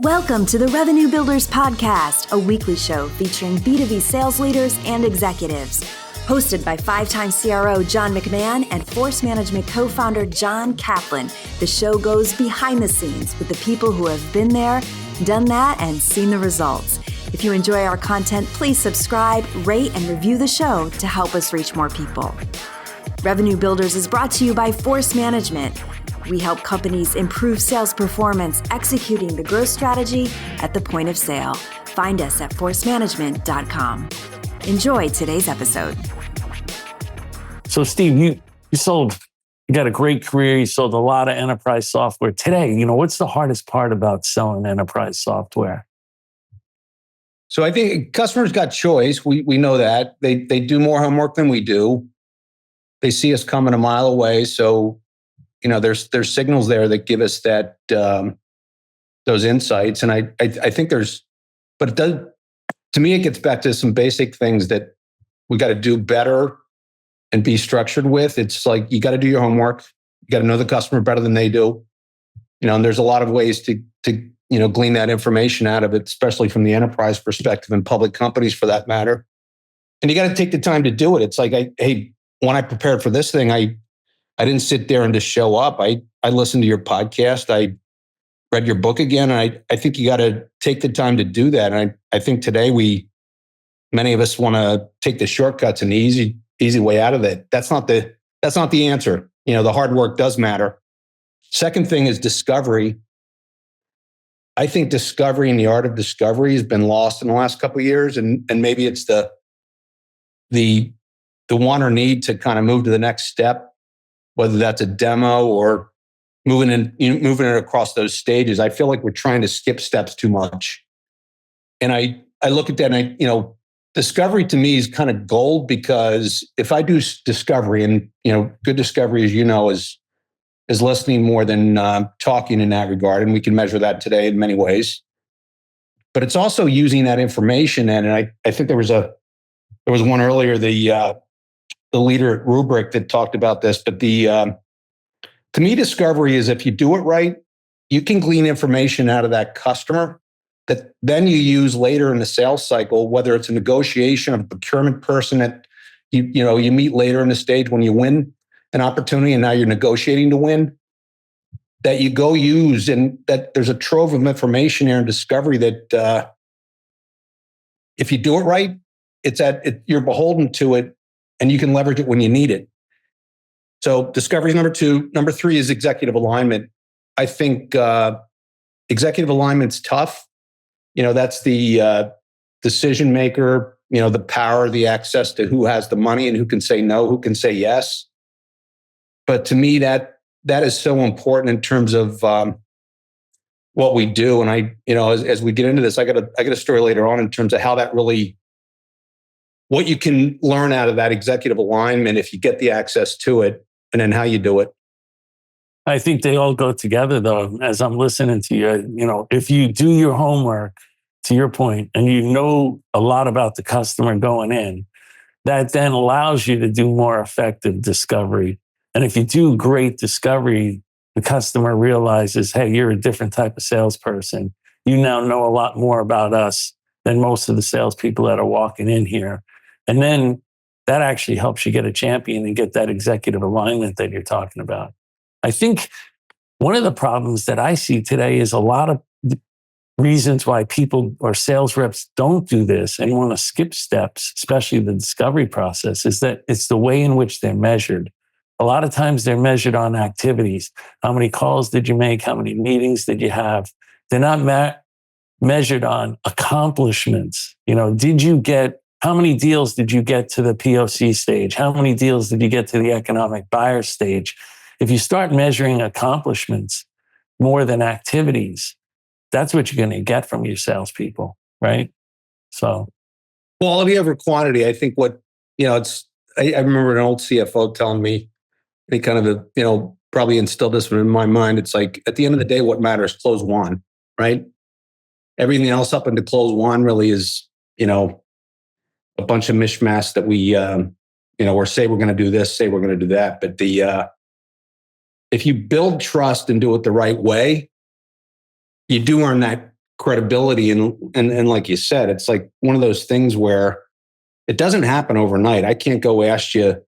Welcome to the Revenue Builders Podcast, a weekly show featuring B2B sales leaders and executives. Hosted by five-time CRO John McMahon and Force Management co-founder John Kaplan, the show goes behind the scenes with the people who have been there, done that, and seen the results. If you enjoy our content, please subscribe, rate, and review the show to help us reach more people. Revenue Builders is brought to you by Force Management. We help companies improve sales performance, executing the growth strategy at the point of sale. Find us at forcemanagement.com. Enjoy today's episode. So Steve, you got a great career. You sold a lot of enterprise software. Today, what's the hardest part about selling enterprise software? So I think customers got choice. We know that. They do more homework than we do. They see us coming a mile away. So, there's signals there that give us that those insights. And I think but it does, to me, it gets back to some basic things that we got to do better and be structured with. It's like, you got to do your homework. You got to know the customer better than they do. And there's a lot of ways to glean that information out of it, especially from the enterprise perspective and public companies for that matter. And you got to take the time to do it. It's like, when I prepared for this thing, I didn't sit there and just show up. I listened to your podcast. I read your book again. And I think you got to take the time to do that. And I think today many of us want to take the shortcuts and the easy way out of it. That's not the answer. The hard work does matter. Second thing is discovery. I think discovery and the art of discovery has been lost in the last couple of years. And maybe it's the want or need to kind of move to the next step, whether that's a demo or moving it across those stages. I feel like we're trying to skip steps too much. And I look at that and discovery to me is kind of gold, because if I do discovery, and good discovery, as is listening more than talking in that regard, and we can measure that today in many ways. But it's also using that information. And I think there was one earlier, the leader at Rubrik that talked about this. But to me, discovery is, if you do it right, you can glean information out of that customer that then you use later in the sales cycle, whether it's a negotiation of a procurement person that you meet later in the stage when you win an opportunity and now you're negotiating to win, that you go use, and that there's a trove of information there in discovery that if you do it right, you're beholden to it and you can leverage it when you need it. So discovery is number two. Number three is executive alignment. I think executive alignment's tough. That's the decision maker, the power, the access to who has the money and who can say no, who can say yes. But to me, that is so important in terms of what we do. And as we get into this, I got a story later on in terms of how that really, what you can learn out of that executive alignment if you get the access to it, and then how you do it. I think they all go together, though. As I'm listening to you, if you do your homework, to your point, and you know a lot about the customer going in, that then allows you to do more effective discovery. And if you do great discovery, the customer realizes, hey, you're a different type of salesperson. You now know a lot more about us than most of the salespeople that are walking in here. And then that actually helps you get a champion and get that executive alignment that you're talking about. I think one of the problems that I see today is a lot of reasons why people or sales reps don't do this and want to skip steps, especially the discovery process, is that it's the way in which they're measured. A lot of times they're measured on activities. How many calls did you make? How many meetings did you have? They're not measured on accomplishments. How many deals did you get to the POC stage? How many deals did you get to the economic buyer stage? If you start measuring accomplishments more than activities, that's what you're going to get from your salespeople, right? So, quality over quantity. I think I remember an old CFO telling me, he kind of probably instilled this one in my mind. It's like, at the end of the day, what matters? Close one, right? Everything else up into close one really is, a bunch of mishmash that we, or say we're going to do this, say we're going to do that. But if you build trust and do it the right way, you do earn that credibility. And like you said, it's like one of those things where it doesn't happen overnight. I can't go ask you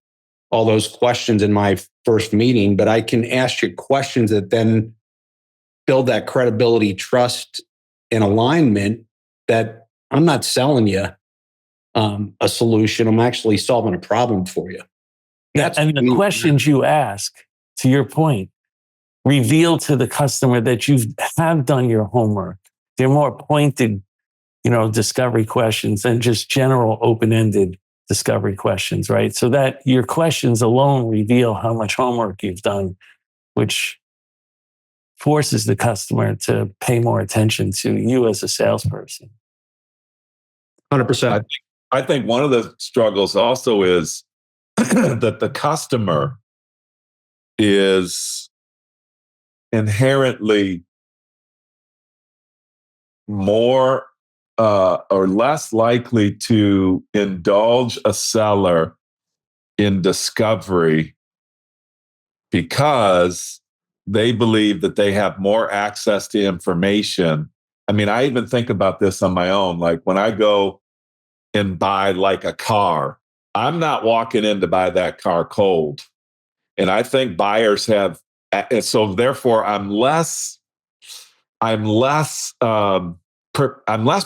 all those questions in my first meeting, but I can ask you questions that then build that credibility, trust, and alignment that I'm not selling you a solution. I'm actually solving a problem for you. And the questions you ask, to your point, reveal to the customer that you have done your homework. They're more pointed, discovery questions than just general open-ended discovery questions, right? So that your questions alone reveal how much homework you've done, which forces the customer to pay more attention to you as a salesperson. 100%. I think one of the struggles also is that the customer is inherently more or less likely to indulge a seller in discovery because they believe that they have more access to information. I mean, I even think about this on my own. Like when I go and buy like a car, I'm not walking in to buy that car cold. And I think buyers have, and so therefore I'm less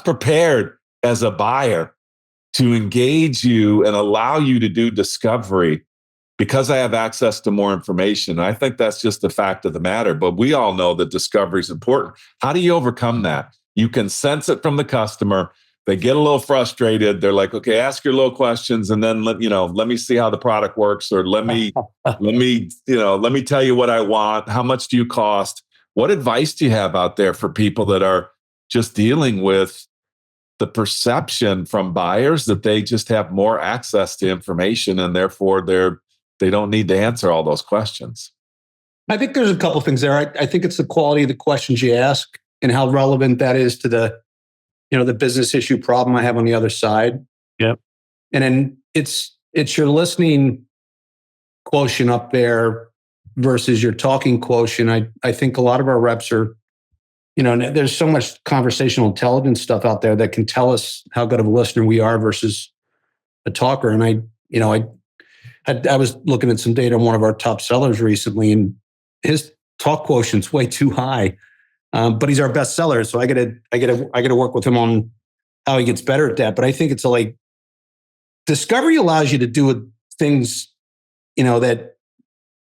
prepared as a buyer to engage you and allow you to do discovery because I have access to more information. I think that's just the fact of the matter. But we all know that discovery is important. How do you overcome that? You can sense it from the customer. They get a little frustrated. They're like, okay, ask your little questions and then let me see how the product works, or let me tell you what I want. How much do you cost? What advice do you have out there for people that are just dealing with the perception from buyers that they just have more access to information and therefore they don't need to answer all those questions? I think there's a couple of things there. I think it's the quality of the questions you ask and how relevant that is to the business issue problem I have on the other side. Yep. And then it's your listening quotient up there versus your talking quotient. I think a lot of our reps are, there's so much conversational intelligence stuff out there that can tell us how good of a listener we are versus a talker. And I was looking at some data on one of our top sellers recently, and his talk quotient's way too high. But he's our best seller, so I gotta work with him on how he gets better at that. But I think it's like discovery allows you to do things, that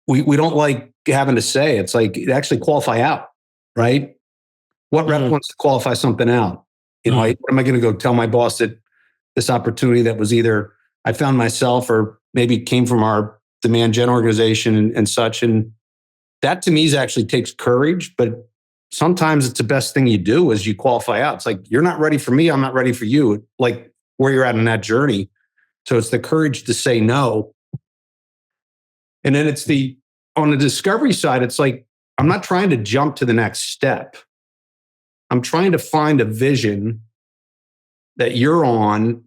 we don't like having to say. It's like it actually qualify out, right? What rep wants to qualify something out? What am I going to go tell my boss that this opportunity that was either I found myself or maybe came from our demand gen organization and such. And that to me actually takes courage, but sometimes it's the best thing you do is you qualify out. It's like, you're not ready for me. I'm not ready for you. Like where you're at in that journey. So it's the courage to say no. And then on the discovery side, it's like, I'm not trying to jump to the next step. I'm trying to find a vision that you're on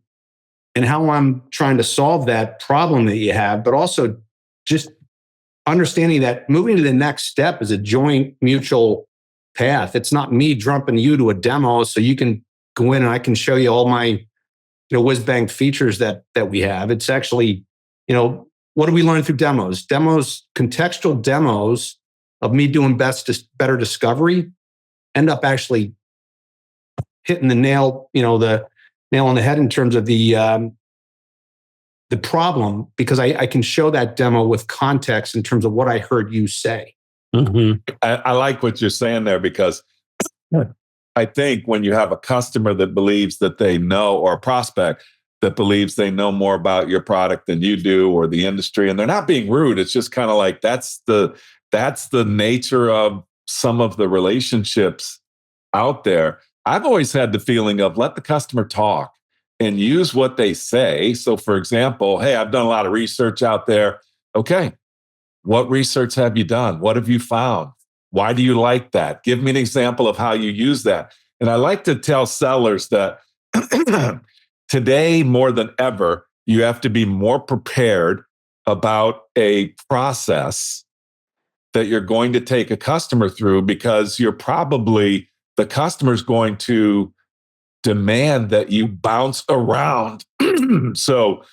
and how I'm trying to solve that problem that you have, but also just understanding that moving to the next step is a joint mutual path. It's not me jumping you to a demo so you can go in and I can show you all my whiz bang features that we have. It's actually, what do we learn through demos? Contextual demos of me doing better discovery end up actually hitting the nail on the head in terms of the problem, because I can show that demo with context in terms of what I heard you say. Mm-hmm. I like what you're saying there, because I think when you have a customer that believes that they know, or a prospect that believes they know more about your product than you do or the industry, and they're not being rude, it's just kind of like that's the nature of some of the relationships out there. I've always had the feeling of let the customer talk and use what they say. So for example, hey, I've done a lot of research out there. Okay, what research have you done? What have you found? Why do you like that? Give me an example of how you use that. And I like to tell sellers that today, more than ever, you have to be more prepared about a process that you're going to take a customer through, because you're probably the customer's going to demand that you bounce around. So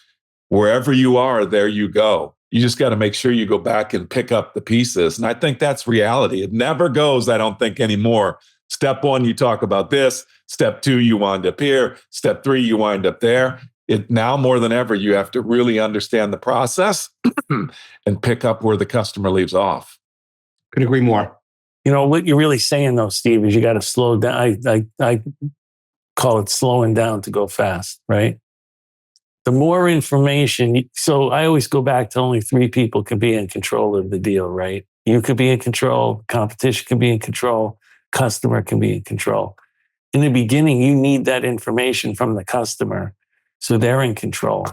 wherever you are, there you go. You just got to make sure you go back and pick up the pieces. And I think that's reality. It never goes, I don't think, anymore. Step one, you talk about this. Step two, you wind up here. Step three, you wind up there. It now more than ever, you have to really understand the process and pick up where the customer leaves off. Couldn't agree more. You know, what you're really saying though, Steve, is you got to slow down. I call it slowing down to go fast, right? The more information, so I always go back to only 3 people can be in control of the deal, right? You could be in control, competition can be in control, customer can be in control. In the beginning, you need that information from the customer so they're in control.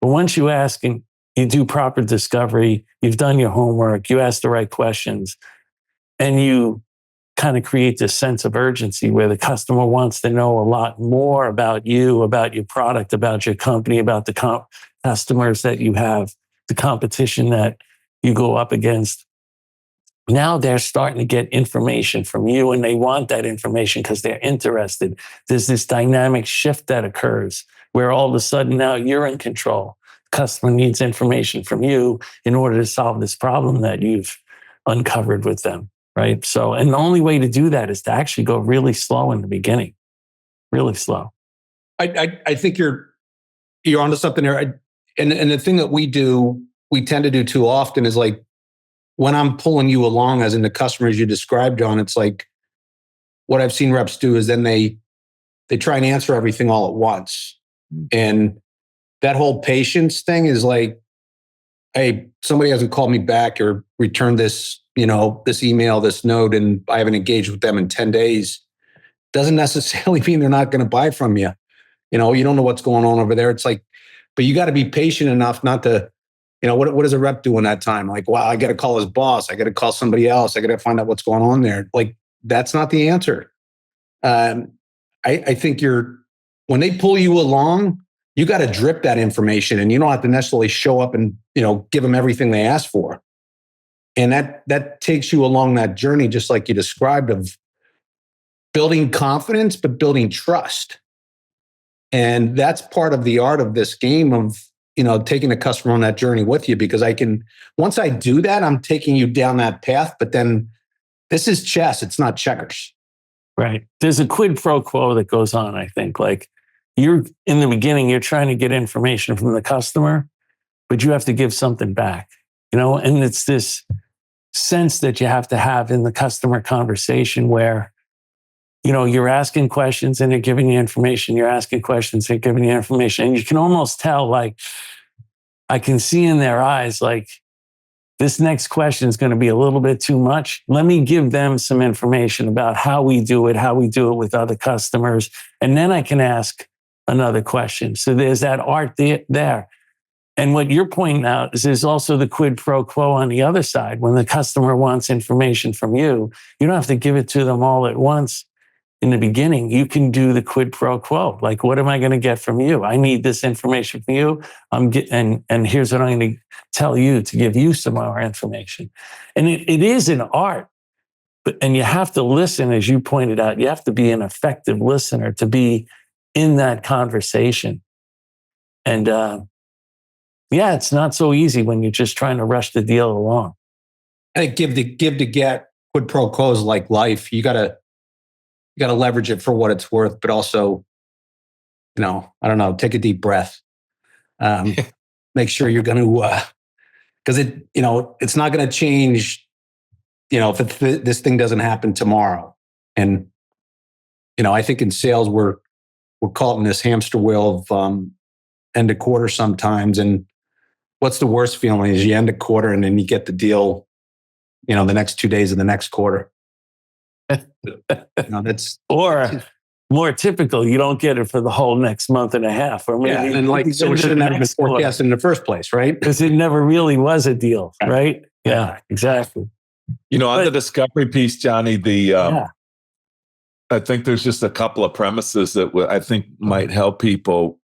But once you ask and you do proper discovery, you've done your homework, you ask the right questions, and you kind of create this sense of urgency where the customer wants to know a lot more about you, about your product, about your company, about the customers that you have, the competition that you go up against. Now they're starting to get information from you, and they want that information because they're interested. There's this dynamic shift that occurs where all of a sudden now you're in control. The customer needs information from you in order to solve this problem that you've uncovered with them. Right. So, and the only way to do that is to actually go really slow in the beginning, really slow. I think you're onto something there. And the thing that we tend to do too often is like when I'm pulling you along, as in the customers you described, John, it's like what I've seen reps do is then they try and answer everything all at once. And that whole patience thing is like, hey, somebody hasn't called me back or returned this, this email, this note, and I haven't engaged with them in 10 days. Doesn't necessarily mean they're not going to buy from you. You don't know what's going on over there. It's like, but you got to be patient enough not to, what does a rep do in that time? Like, wow, I got to call his boss. I got to call somebody else. I got to find out what's going on there. Like, that's not the answer. I think when they pull you along, you got to drip that information, and you don't have to necessarily show up and, give them everything they ask for. And that takes you along that journey, just like you described, of building confidence, but building trust. And that's part of the art of this game of, taking the customer on that journey with you, because once I do that, I'm taking you down that path, but then this is chess. It's not checkers. Right. There's a quid pro quo that goes on, I think. Like, you're in the beginning, you're trying to get information from the customer, but you have to give something back, and it's this sense that you have to have in the customer conversation where, you're asking questions and they're giving you information. You're asking questions, they're giving you information. And you can almost tell, like, I can see in their eyes, like, this next question is going to be a little bit too much. Let me give them some information about how we do it with other customers. And then I can ask another question. So there's that art there. And what you're pointing out is there's also the quid pro quo on the other side. When the customer wants information from you, you don't have to give it to them all at once. In the beginning, you can do the quid pro quo. Like, what am I going to get from you? I need this information from you. And here's what I'm going to tell you to give you some more information. And it is an art, and you have to listen, as you pointed out. You have to be an effective listener to be in that conversation. And it's not so easy when you're just trying to rush the deal along. I think give to get, quid pro quo is like life. You got to leverage it for what it's worth, but also, I don't know, take a deep breath. Make sure you're going to, because it's not going to change, if this thing doesn't happen tomorrow. And, I think in sales, we're caught in this hamster wheel of end of quarter sometimes. And what's the worst feeling is you end a quarter and then you get the deal, the next 2 days of the next quarter. That's or more typical, you don't get it for the whole next month and a half, or maybe so we shouldn't have been forecasted in the first place, right? Because it never really was a deal, right? Yeah, exactly. On the discovery piece, Johnny, I think there's just a couple of premises that I think might help people.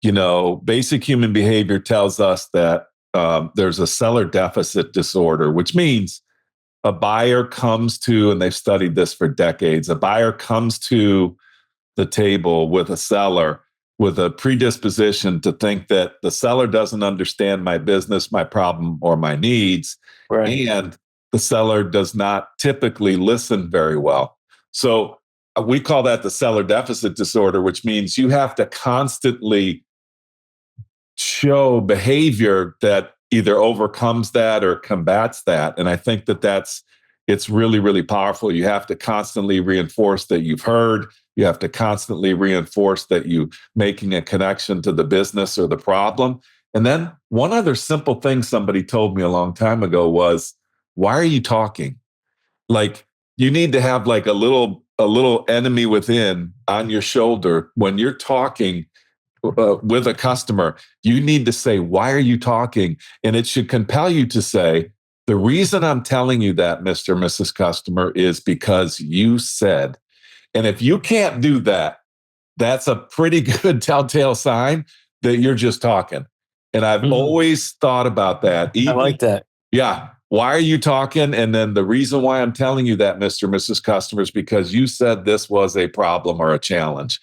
Basic human behavior tells us that there's a seller deficit disorder, which means a buyer comes to, and they've studied this for decades, a buyer comes to the table with a seller with a predisposition to think that the seller doesn't understand my business, my problem, or my needs. Right. And the seller does not typically listen very well. So we call that the seller deficit disorder, which means you have to constantly show behavior that either overcomes that or combats that. And I think that it's really, really powerful. You have to constantly reinforce that you've heard. You have to constantly reinforce that you're making a connection to the business or the problem. And then one other simple thing somebody told me a long time ago was, why are you talking? Like, you need to have like a little enemy within on your shoulder when you're talking with a customer. You need to say, why are you talking? And it should compel you to say, the reason I'm telling you that, Mr. and Mrs. Customer, is because you said. And if you can't do that, that's a pretty good telltale sign that you're just talking. And I've always thought about that. I like that. Yeah. Why are you talking? And then the reason why I'm telling you that, Mr. and Mrs. Customer, is because you said this was a problem or a challenge.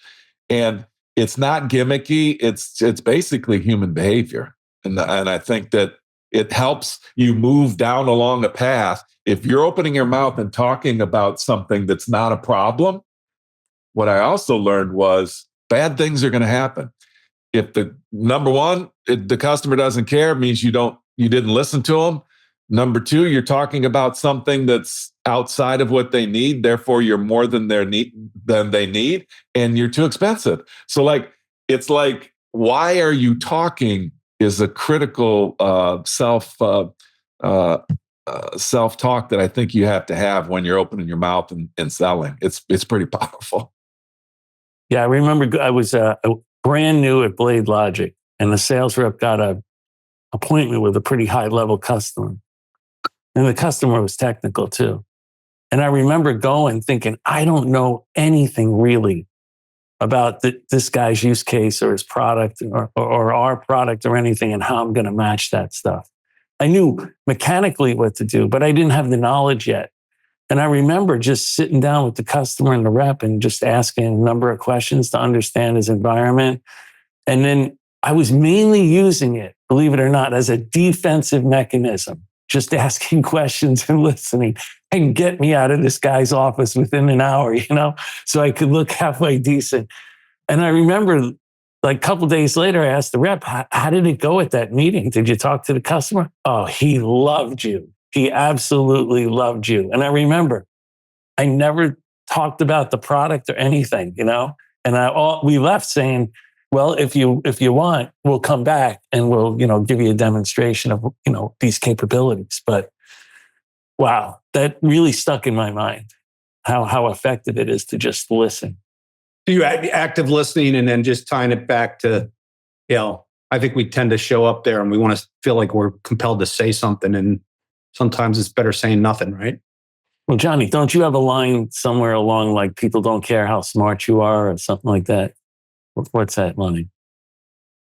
And it's not gimmicky. It's basically human behavior. And I think that it helps you move down along a path. If you're opening your mouth and talking about something that's not a problem, what I also learned was bad things are going to happen. If the number one, if the customer doesn't care, it means you didn't listen to them. Number two, you're talking about something that's outside of what they need. Therefore, you're more than they need, and you're too expensive. So it's like, why are you talking is a critical self-talk that I think you have to have when you're opening your mouth and selling. It's pretty powerful. Yeah, I remember I was brand new at Blade Logic, and the sales rep got an appointment with a pretty high-level customer. And the customer was technical too. And I remember going thinking, I don't know anything really about this guy's use case or his product or our product or anything, and how I'm going to match that stuff. I knew mechanically what to do, but I didn't have the knowledge yet. And I remember just sitting down with the customer and the rep and just asking a number of questions to understand his environment. And then I was mainly using it, believe it or not, as a defensive mechanism, just asking questions and listening, and get me out of this guy's office within an hour, so I could look halfway decent. And I remember like a couple of days later, I asked the rep, how did it go at that meeting? Did you talk to the customer? Oh, he loved you. He absolutely loved you. And I remember I never talked about the product or anything, and we left saying, well, if you want, we'll come back and we'll, give you a demonstration of, these capabilities. But wow, that really stuck in my mind, how effective it is to just listen. Do you active listening and then just tying it back to, I think we tend to show up there and we want to feel like we're compelled to say something. And sometimes it's better saying nothing, right? Well, Johnny, don't you have a line somewhere along like people don't care how smart you are or something like that? What's that line?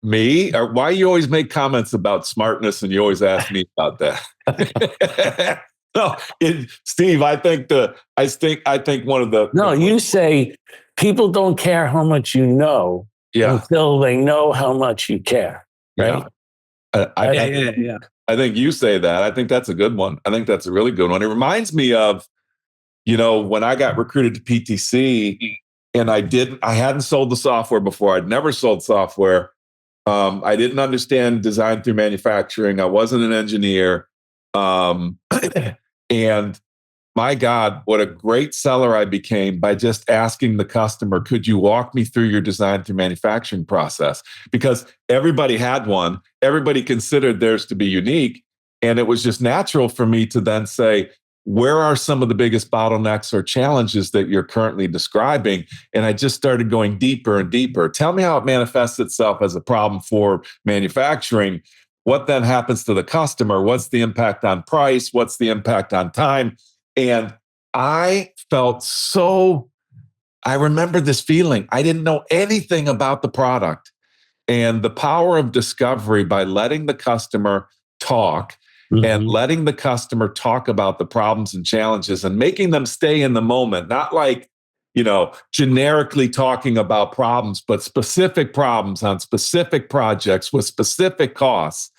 Me? Or why you always make comments about smartness and you always ask me about that? No, Steve, I think one of the... No, you say people don't care how much you know until they know how much you care, right? Yeah. I think you say that. I think that's a good one. I think that's a really good one. It reminds me of, when I got recruited to PTC and I hadn't sold the software before. I'd never sold software. I didn't understand design through manufacturing. I wasn't an engineer. And my God, what a great seller I became by just asking the customer, could you walk me through your design through manufacturing process? Because everybody had one. Everybody considered theirs to be unique. And it was just natural for me to then say, where are some of the biggest bottlenecks or challenges that you're currently describing? And I just started going deeper and deeper. Tell me how it manifests itself as a problem for manufacturing. What then happens to the customer? What's the impact on price? What's the impact on time? And I remember this feeling. I didn't know anything about the product, and the power of discovery by letting the customer talk and letting the customer talk about the problems and challenges and making them stay in the moment, not like, generically talking about problems, but specific problems on specific projects with specific costs,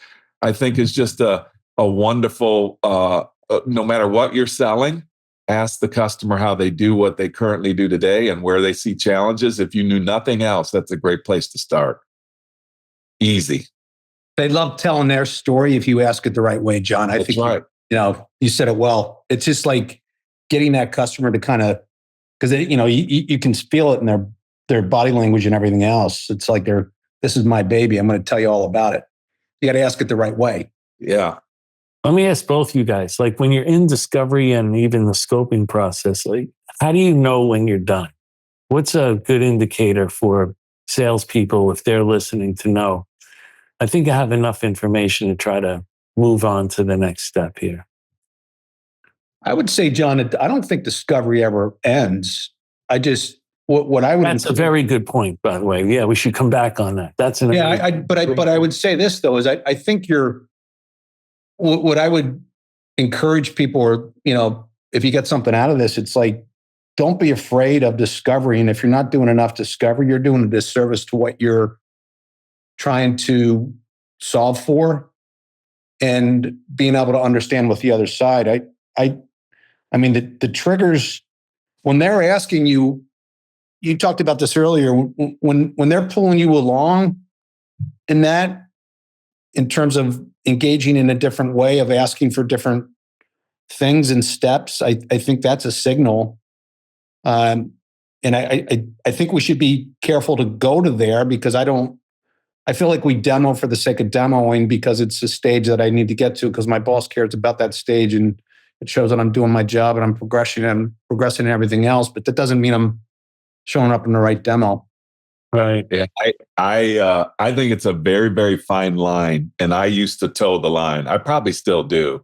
I think is just a wonderful, no matter what you're selling, ask the customer how they do what they currently do today and where they see challenges. If you knew nothing else, that's a great place to start. Easy. They love telling their story if you ask it the right way, John. I think right. You said it well. It's just like getting that customer to kind of, because you can feel it in their body language and everything else. It's like this is my baby. I'm going to tell you all about it. You got to ask it the right way. Yeah. Let me ask both you guys, like when you're in discovery and even the scoping process, like how do you know when you're done? What's a good indicator for salespeople if they're listening to know? I think I have enough information to try to move on to the next step here. I would say, John, I don't think discovery ever ends. What I would. That's a very good point, by the way. Yeah, we should come back on that. That's an but I would say this though is I think what I would encourage people, or if you get something out of this, it's like don't be afraid of discovery. And if you're not doing enough discovery, you're doing a disservice to what you're trying to solve for, and being able to understand what the other side. I mean, the triggers when they're asking you. You talked about this earlier. When they're pulling you along in that, in terms of engaging in a different way of asking for different things and steps, I think that's a signal. And I think we should be careful to go to there, because I feel like we demo for the sake of demoing because it's a stage that I need to get to because my boss cares about that stage and it shows that I'm doing my job and I'm progressing and everything else. But that doesn't mean I'm showing up in the right demo. Right. Yeah. I think it's a very, very fine line. And I used to toe the line. I probably still do.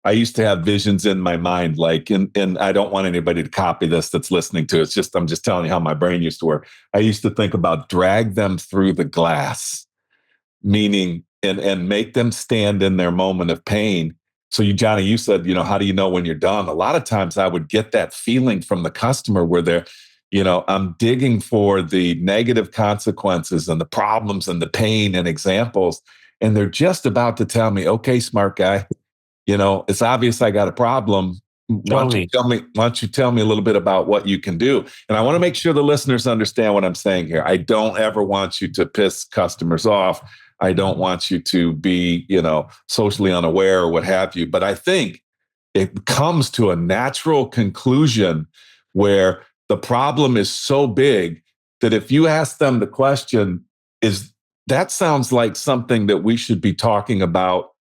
I used to have visions in my mind, like, and I don't want anybody to copy this that's listening to it. I'm just telling you how my brain used to work. I used to think about drag them through the glass, meaning, and make them stand in their moment of pain. So Johnny, you said, how do you know when you're done? A lot of times I would get that feeling from the customer where they're, I'm digging for the negative consequences and the problems and the pain and examples. And they're just about to tell me, okay, smart guy, it's obvious I got a problem. Why don't you tell me a little bit about what you can do? And I want to make sure the listeners understand what I'm saying here. I don't ever want you to piss customers off. I don't want you to be, socially unaware or what have you. But I think it comes to a natural conclusion where the problem is so big that if you ask them the question, that sounds like something that we should be talking about,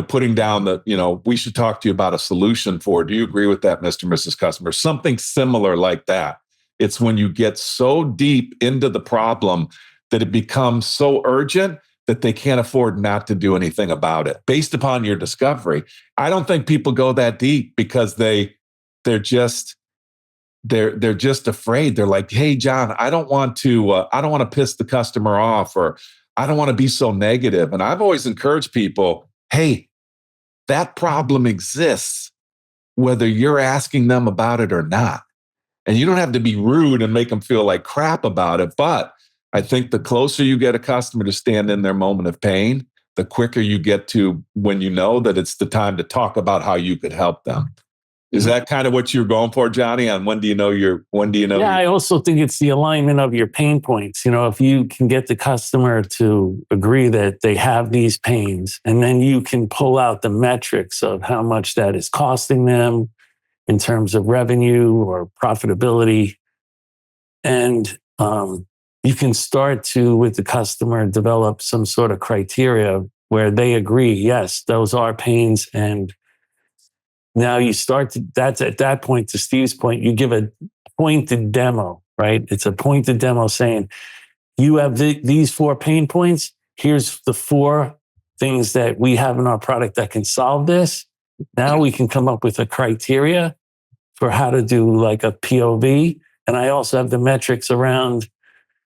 putting down we should talk to you about a solution for. Do you agree with that, Mr. and Mrs. Customer? Something similar like that. It's when you get so deep into the problem that it becomes so urgent that they can't afford not to do anything about it based upon your discovery. I don't think people go that deep because they're just afraid. They're like, hey, John, I don't want to piss the customer off, or I don't want to be so negative. And I've always encouraged people, hey, that problem exists, whether you're asking them about it or not. And you don't have to be rude and make them feel like crap about it. But I think the closer you get a customer to stand in their moment of pain, the quicker you get to when you know that it's the time to talk about how you could help them. Is that kind of what you're going for, Johnny? On when do you know? Yeah, I also think it's the alignment of your pain points. If you can get the customer to agree that they have these pains, and then you can pull out the metrics of how much that is costing them in terms of revenue or profitability. And you can start to, with the customer, develop some sort of criteria where they agree, yes, those are pains. And now you that's at that point, to Steve's point, you give a pointed demo, right? It's a pointed demo saying, you have these 4 pain points. Here's the 4 things that we have in our product that can solve this. Now we can come up with a criteria for how to do like a POV. And I also have the metrics around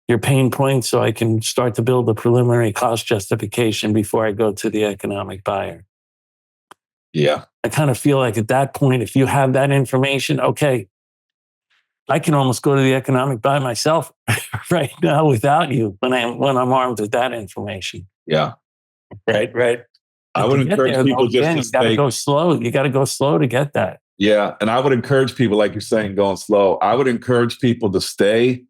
your pain points, so I can start to build a preliminary cost justification before I go to the economic buyer. Yeah. I kind of feel like at that point, if you have that information, okay, I can almost go to the economic by myself right now without you when I'm armed with that information. Yeah. Right. I would encourage people just to you got to go slow. You got to go slow to get that. Yeah. And I would encourage people, like you're saying, going slow. I would encourage people to stay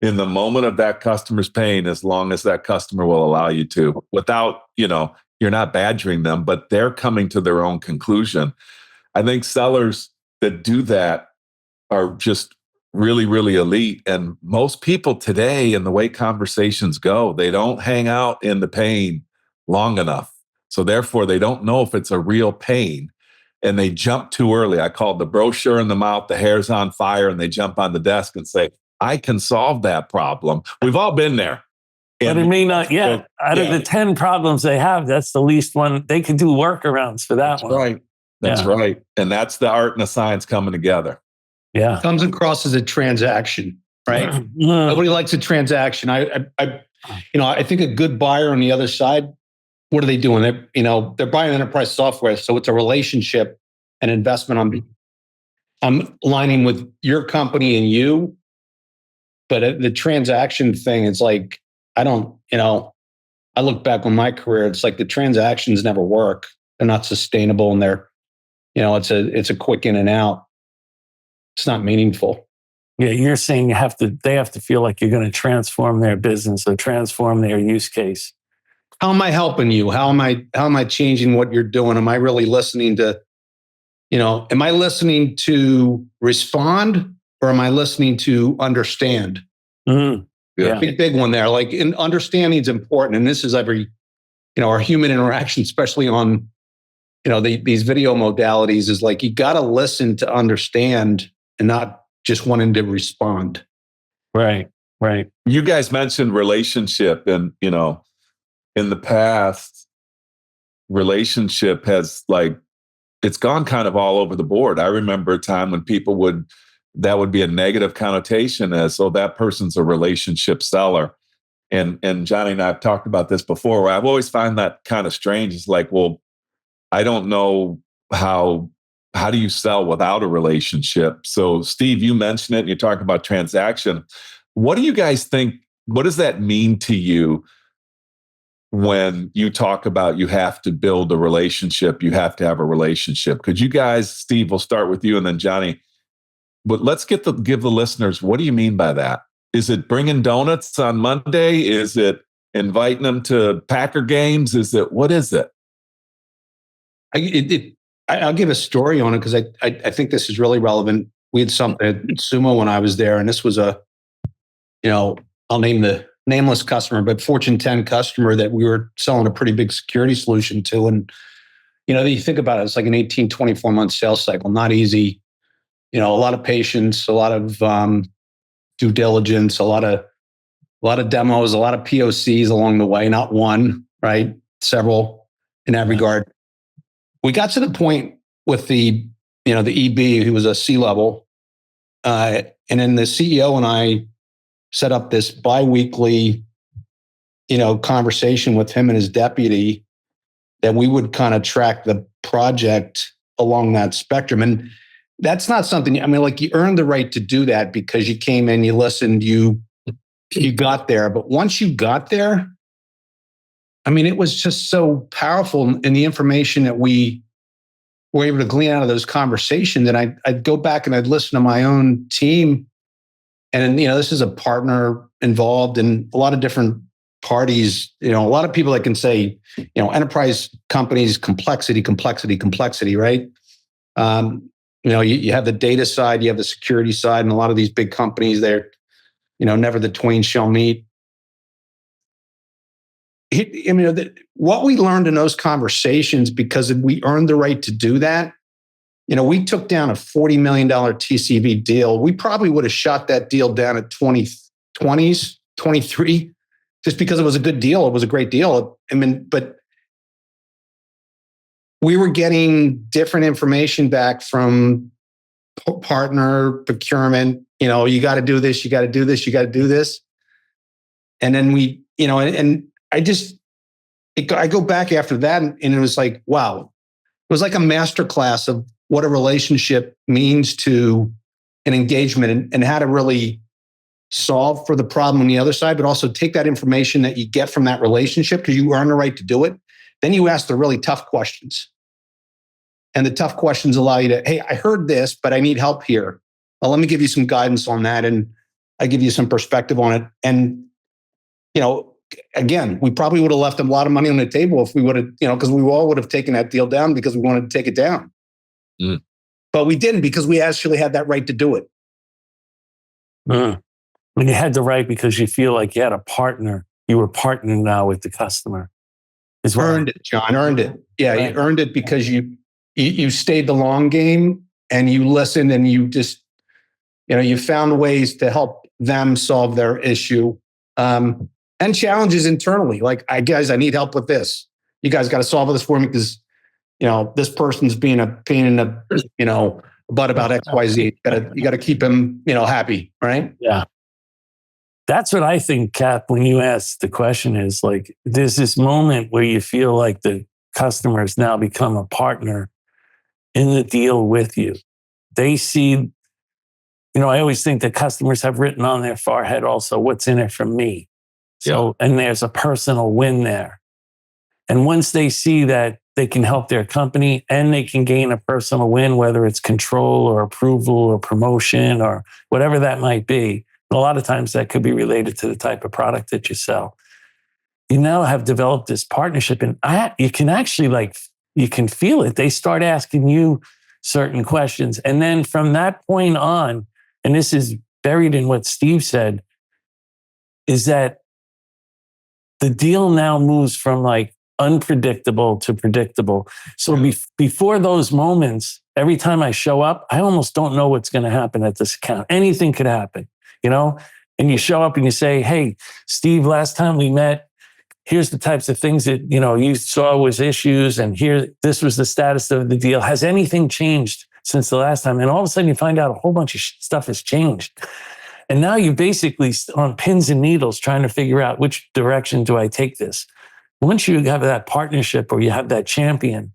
in the moment of that customer's pain as long as that customer will allow you to, without, you're not badgering them, but they're coming to their own conclusion. I think sellers that do that are just really, really elite. And most people today, in the way conversations go, they don't hang out in the pain long enough. So therefore, they don't know if it's a real pain. And they jump too early. I call it the brochure in the mouth, the hair's on fire, and they jump on the desk and say, I can solve that problem. We've all been there. But it may not yet. Out of the 10 problems they have, that's the least one. They can do workarounds for that one. Right. That's right. And that's the art and the science coming together. Yeah. Comes across as a transaction, right? Nobody likes a transaction. I think a good buyer on the other side, what are they doing? They're buying enterprise software. So it's a relationship and investment. I'm aligning with your company and you, but the transaction thing is like, I look back on my career, it's like the transactions never work. They're not sustainable, and it's a quick in and out. It's not meaningful. Yeah, you're saying they have to feel like you're going to transform their business or transform their use case. How am I helping you? How am I changing what you're doing? Am I really listening to, am I listening to respond, or am I listening to understand? Mm-hmm. Yeah. Big one there. Like, understanding is important. And this is our human interaction, especially on, these video modalities, is like, you got to listen to understand and not just wanting to respond. Right. You guys mentioned relationship, and, in the past, relationship has it's gone kind of all over the board. I remember a time when that would be a negative connotation as, oh, that person's a relationship seller. And Johnny and I have talked about this before, where I've always found that kind of strange. It's like, well, I don't know how do you sell without a relationship? So Steve, you mentioned it, and you talk about transaction. What do you guys think? What does that mean to you when you talk about you have to build a relationship, you have to have a relationship? Could you guys, Steve, we'll start with you, and then Johnny, but let's give the listeners, what do you mean by that? Is it bringing donuts on Monday? Is it inviting them to Packer games? What is it? I'll give a story on it, because I think this is really relevant. We had something at Sumo when I was there, and this was I'll name the nameless customer, but Fortune 10 customer that we were selling a pretty big security solution to. And, you think about it, it's like an 18, 24-month sales cycle, not easy. A lot of patience, a lot of due diligence, a lot of demos, a lot of POCs along the way, not one, right? Several in that regard. We got to the point with the EB, who was a C-level, and then the CEO and I set up this bi-weekly, conversation with him and his deputy, that we would kind of track the project along that spectrum. And that's not something, you earned the right to do that because you came in, you listened, you got there. But once you got there, it was just so powerful in the information that we were able to glean out of those conversations. And I'd go back and I'd listen to my own team. And, this is a partner involved in a lot of different parties. A lot of people that can say, enterprise companies, complexity, right? You have the data side, you have the security side, and a lot of these big companies, they're, never the twain shall meet. What we learned in those conversations, because we earned the right to do that, we took down a $40 million TCV deal. We probably would have shot that deal down at 20s, 23, just because it was a good deal. It was a great deal. But we were getting different information back from partner, procurement. You got to do this, you got to do this, you got to do this. And then I go back after that, and it was like, wow, was like a masterclass of what a relationship means to an engagement and how to really solve for the problem on the other side, but also take that information that you get from that relationship because you earn the right to do it. Then you ask the really tough questions. And the tough questions allow you to, hey, I heard this, but I need help here. Well, let me give you some guidance on that. And I give you some perspective on it. And, again, we probably would have left a lot of money on the table if we would have, because we all would have taken that deal down because we wanted to take it down. Mm. But we didn't because we actually had that right to do it. And you had the right because you feel like you had a partner. You were partnering now with the customer. Earned it, John. Earned it. Yeah, right. You earned it because you stayed the long game and you listened and you just, you found ways to help them solve their issue. And challenges internally. Like, guys, I need help with this. You guys got to solve this for me because, this person's being a pain in the, butt about X, Y, Z. You got to keep him, happy, right? Yeah. That's what I think, Cap, when you ask the question is like, there's this moment where you feel like the customer has now become a partner in the deal with you. They see, I always think that customers have written on their forehead also, what's in it for me? So, and there's a personal win there. And once they see that they can help their company and they can gain a personal win, whether it's control or approval or promotion or whatever that might be, a lot of times that could be related to the type of product that you sell. You now have developed this partnership and you can actually you can feel it. They start asking you certain questions. And then from that point on, and this is buried in what Steve said, is that the deal now moves from unpredictable to predictable. So before those moments, every time I show up, I almost don't know what's going to happen at this account. Anything could happen, and you show up and you say, hey, Steve, last time we met, here's the types of things that, you saw was issues. And this was the status of the deal. Has anything changed since the last time? And all of a sudden you find out a whole bunch of stuff has changed. And now you're basically on pins and needles trying to figure out which direction do I take this. Once you have that partnership or you have that champion,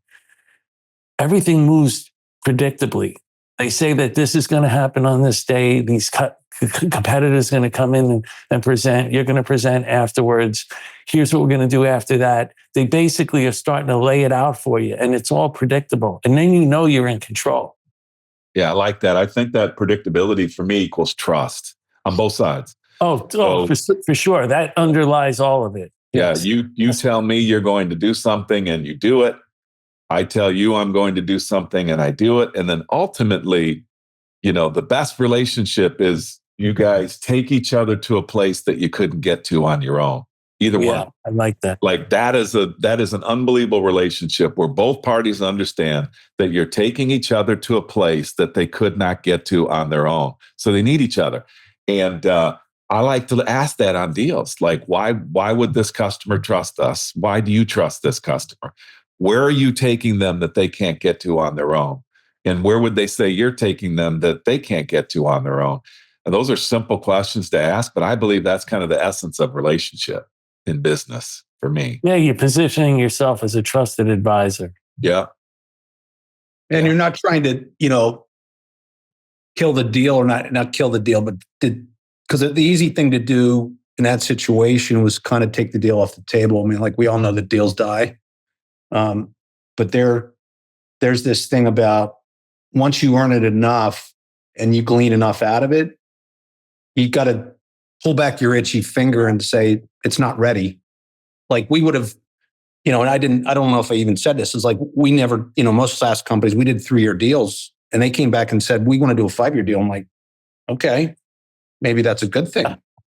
everything moves predictably. They say that this is going to happen on this day. These competitors are going to come in and present. You're going to present afterwards. Here's what we're going to do after that. They basically are starting to lay it out for you, and it's all predictable. And then you're in control. Yeah, I like that. I think that predictability for me equals trust on both sides. For sure. That underlies all of it. Yeah, you tell me you're going to do something and you do it. I tell you I'm going to do something and I do it. And then ultimately, the best relationship is you guys take each other to a place that you couldn't get to on your own. Either one. I like that. That is an unbelievable relationship where both parties understand that you're taking each other to a place that they could not get to on their own. So they need each other. And I like to ask that on deals. Like, why would this customer trust us? Why do you trust this customer? Where are you taking them that they can't get to on their own? And where would they say you're taking them that they can't get to on their own? And those are simple questions to ask, but I believe that's kind of the essence of relationship in business for me. Yeah, you're positioning yourself as a trusted advisor. Yeah. And you're not trying to, kill the deal or not kill the deal, but because the easy thing to do in that situation was kind of take the deal off the table. I mean, we all know that deals die. But there's this thing about once you earn it enough and you glean enough out of it, you got to pull back your itchy finger and say, it's not ready. We would have, and I don't know if I even said this. It's we never, most SaaS companies, we did 3-year deals and they came back and said, we want to do a 5-year deal. I'm like, okay, maybe that's a good thing.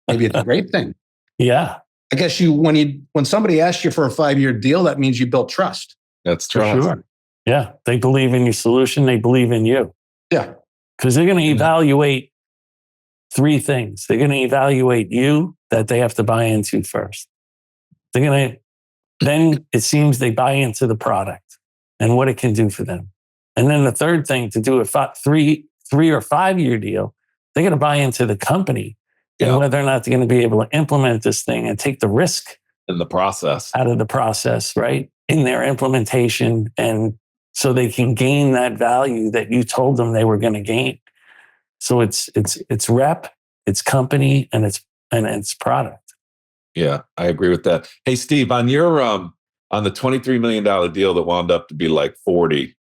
Maybe it's a great thing. Yeah. I guess when somebody asks you for a 5-year deal, that means you built trust. That's trust. For sure. Yeah. They believe in your solution. They believe in you. Yeah. Because they're going to evaluate 3 things. They're going to evaluate you that they have to buy into first. Then it seems they buy into the product and what it can do for them. And then the third thing, to do a 3 or 5-year deal, they're going to buy into the company and whether or not they're going to be able to implement this thing and take the risk in the process out of the process, right? In their implementation and so they can gain that value that you told them they were going to gain. So it's rep, it's company, and it's product. Yeah, I agree with that. Hey, Steve, on your on the $23 million deal that wound up to be like 40,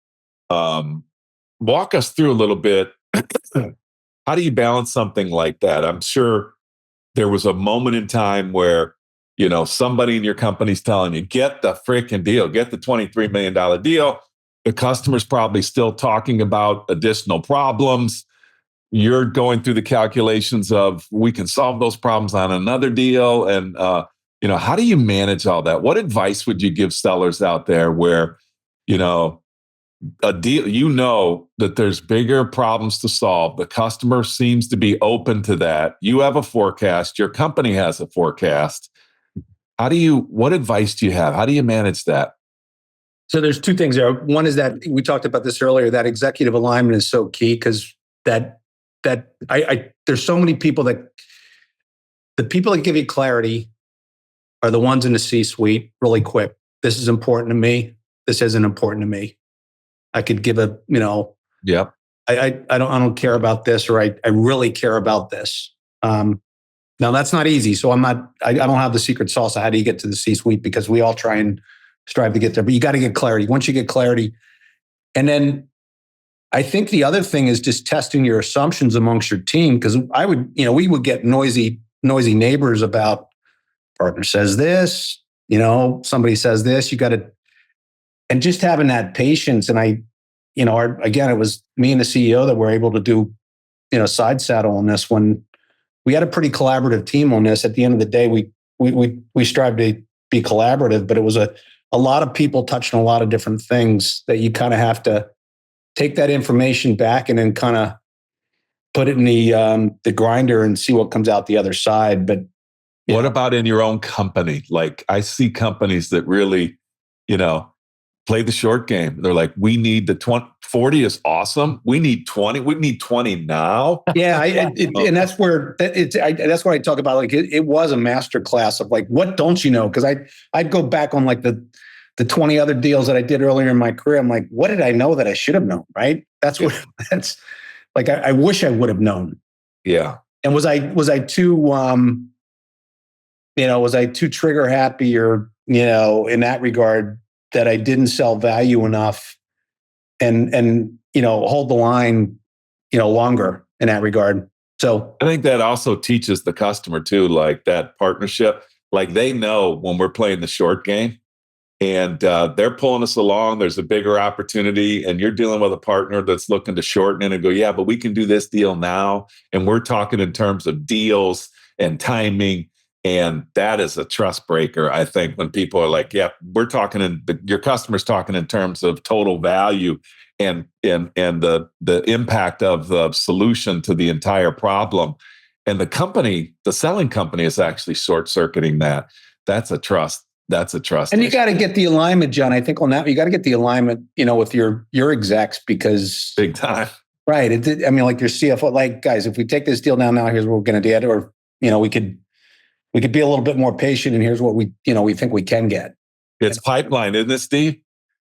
walk us through a little bit. How do you balance something like that? I'm sure there was a moment in time where, somebody in your company's telling you, get the freaking deal, get the $23 million deal. The customer's probably still talking about additional problems. You're going through the calculations of, we can solve those problems on another deal. And, how do you manage all that? What advice would you give sellers out there where, a deal, that there's bigger problems to solve. The customer seems to be open to that. You have a forecast. Your company has a forecast. What advice do you have? How do you manage that? So there's two things there. One is that we talked about this earlier, that executive alignment is so key, because there's so many people the people that give you clarity are the ones in the C-suite really quick. This is important to me. This isn't important to me. I could give Yep. I don't care about this, or I really care about this. Now that's not easy. So I don't have the secret sauce of how do you get to the C-suite, because we all try and strive to get there, but you got to get clarity. Once you get clarity, and then I think the other thing is just testing your assumptions amongst your team, because we would get noisy neighbors about partner says this, somebody says this, you got to, and just having that patience. And again, it was me and the CEO that were able to do, side saddle on this when we had a pretty collaborative team on this. At the end of the day, we strive to be collaborative, but it was a lot of people touching a lot of different things that you kind of have to take that information back and then kind of put it in the grinder and see what comes out the other side. But what about in your own company? Like, I see companies that really, play the short game. They're like, we need 40 is awesome. We need 20. We need 20 now. Yeah. And that's where that's what I talk about. Like it was a master class of like, what don't you know? Cause I'd go back on like the 20 other deals that I did earlier in my career. I'm like, what did I know that I should have known? Right. That's like, I wish I would have known. Yeah. And was I too, was I too trigger happy or, in that regard, that I didn't sell value enough and hold the line, longer in that regard. So I think that also teaches the customer too, like that partnership, like they know when we're playing the short game and they're pulling us along, there's a bigger opportunity and you're dealing with a partner that's looking to shorten it and go, yeah, but we can do this deal now. And we're talking in terms of deals and timing. And that is a trust breaker, I think, when people are like, yeah, we're talking your customer's talking in terms of total value and the impact of the solution to the entire problem. And the selling company is actually short-circuiting that. That's a trust. That's a trust. And you got to get the alignment, John. I think on that, you got to get the alignment, with your execs, because big time. Right. Like your CFO, like, guys, if we take this deal down now, here's what we're going to do. Or, we could be a little bit more patient, and here's what we think we can get. It's pipeline, isn't it, Steve?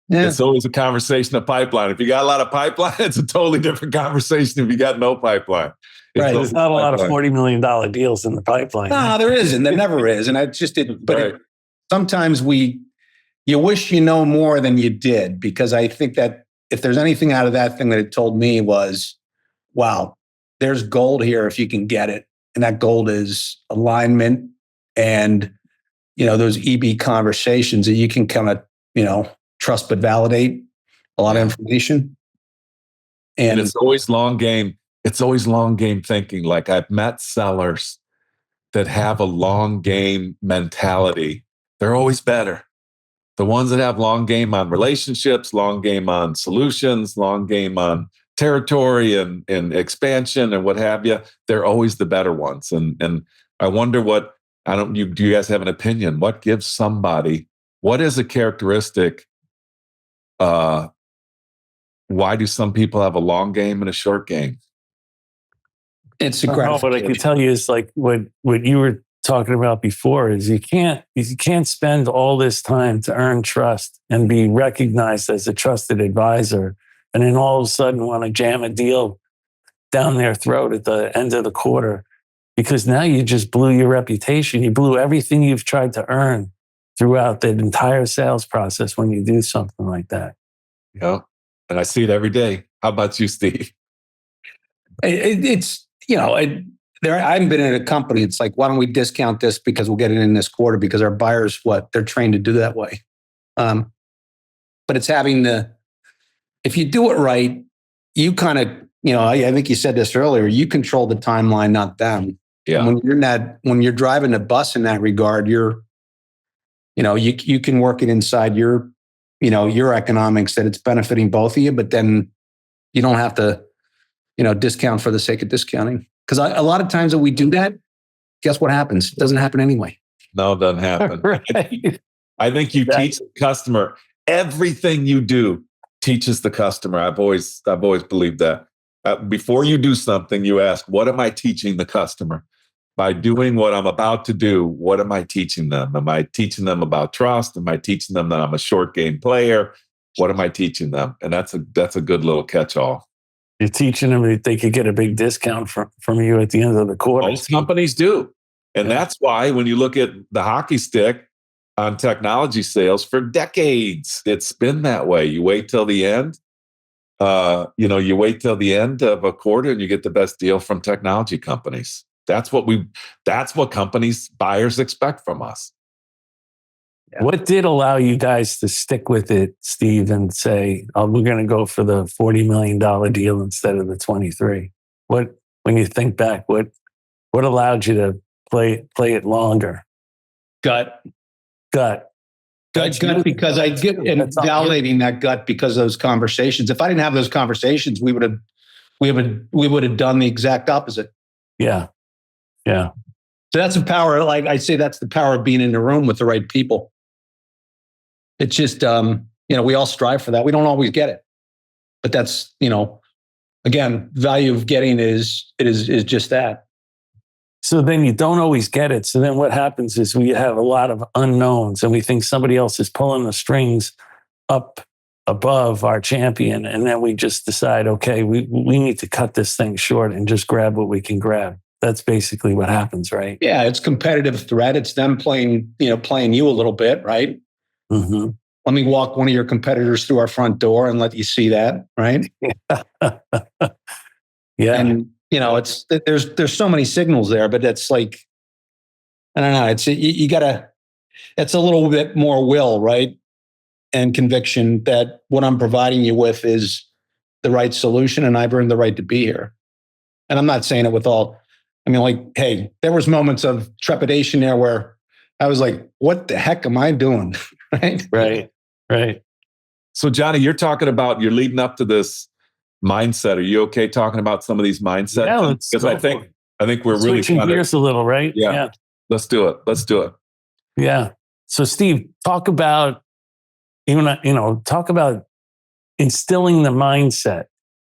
Yeah. It's always a conversation of pipeline. If you got a lot of pipeline, it's a totally different conversation if you got no pipipeline. Right. There's not a lot of $40 million deals in the pipeline. No, there isn't. There never is. And I just did. But sometimes you wish you know more than you did, because I think that if there's anything out of that thing that it told me was, wow, there's gold here if you can get it. And that gold is alignment and, those EB conversations that you can kind of, trust but validate a lot of information. And it's always long game. It's always long game thinking. Like, I've met sellers that have a long game mentality. They're always better. The ones that have long game on relationships, long game on solutions, long game on territory and expansion and what have you, they're always the better ones. And I wonder do you guys have an opinion? What gives somebody, what is a characteristic? Why do some people have a long game and a short game? It's a what I can tell you is like what you were talking about before is you can't spend all this time to earn trust and be recognized as a trusted advisor, and then all of a sudden want to jam a deal down their throat at the end of the quarter, because now you just blew your reputation. You blew everything you've tried to earn throughout the entire sales process when you do something like that. Yeah. And I see it every day. How about you, Steve? It's, I haven't been in a company. It's like, why don't we discount this because we'll get it in this quarter because our buyers, they're trained to do that way. But it's having if you do it right, you kind of, I think you said this earlier, you control the timeline, not them. Yeah. And when you're driving the bus in that regard, you can work it inside your economics that it's benefiting both of you, but then you don't have to, discount for the sake of discounting. Because a lot of times that we do that, guess what happens? It doesn't happen anyway. No, it doesn't happen. Right. I think you teach the customer everything you do teaches the customer. I've always believed that. Before you do something, you ask, what am I teaching the customer? By doing what I'm about to do, what am I teaching them? Am I teaching them about trust? Am I teaching them that I'm a short game player? What am I teaching them? And that's a good little catch-all. You're teaching them that they could get a big discount from you at the end of the quarter. Most companies do. And that's why when you look at the hockey stick on technology sales for decades, it's been that way. You wait till the end. You wait till the end of a quarter and you get the best deal from technology companies. That's what buyers expect from us. Yeah. What did allow you guys to stick with it, Steve, and say, we're going to go for the $40 million deal instead of the 23? When you think back, what allowed you to play it longer? Gut, because I get and validating that gut because of those conversations. If I didn't have those conversations, we would have done the exact opposite. Yeah. Yeah. So that's the power. Like I say, that's the power of being in the room with the right people. It's just, we all strive for that. We don't always get it, but that's, again, value of getting is just that. So then you don't always get it. So then what happens is we have a lot of unknowns and we think somebody else is pulling the strings up above our champion. And then we just decide, okay, we need to cut this thing short and just grab what we can grab. That's basically what happens, right? Yeah, it's competitive threat. It's them playing you a little bit, right? Mm-hmm. Let me walk one of your competitors through our front door and let you see that, right? Yeah. And it's there's so many signals there, but it's like, I don't know. It's it's a little bit more will, right? And conviction that what I'm providing you with is the right solution and I've earned the right to be here. And I'm not saying it with all, hey, there was moments of trepidation there where I was like, what the heck am I doing? Right. So Johnny, you're leading up to this mindset. Are you okay talking about some of these mindsets? Yeah, because I think we're really switching gears a little, right? Yeah. Let's do it. Yeah. So Steve, talk about instilling the mindset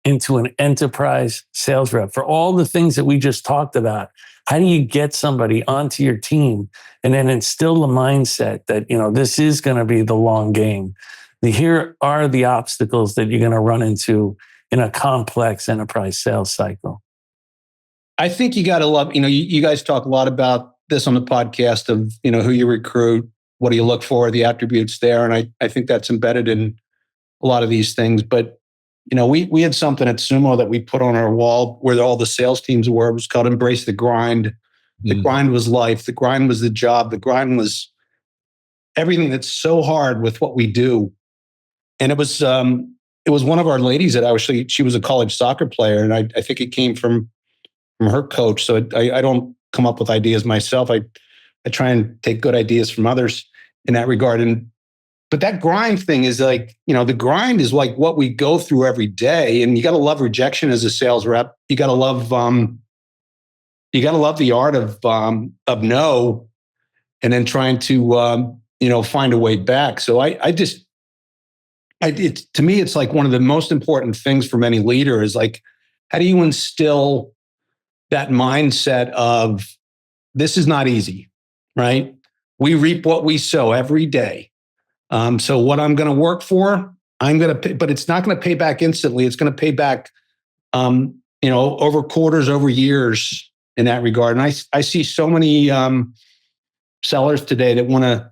into an enterprise sales rep for all the things that we just talked about. How do you get somebody onto your team and then instill the mindset that, this is going to be the long game? Here are the obstacles that you're going to run into in a complex enterprise sales cycle. I think you got to love, you guys talk a lot about this on the podcast of, who you recruit, what do you look for, the attributes there. And I think that's embedded in a lot of these things. But, we had something at Sumo that we put on our wall where all the sales teams were. It was called Embrace the Grind. The grind was life. The grind was the job. The grind was everything that's so hard with what we do. And it was one of our ladies that she was a college soccer player. And I think it came from her coach. So I don't come up with ideas myself. I try and take good ideas from others in that regard. But that grind thing is like, the grind is like what we go through every day. And you got to love rejection as a sales rep. You got to love the art of no, and then trying to, find a way back. So to me, it's like one of the most important things for any leader is like, how do you instill that mindset of this is not easy, right? We reap what we sow every day. So what I'm going to work for, I'm going to pay, but it's not going to pay back instantly. It's going to pay back, over quarters, over years in that regard. And I see so many sellers today that want to,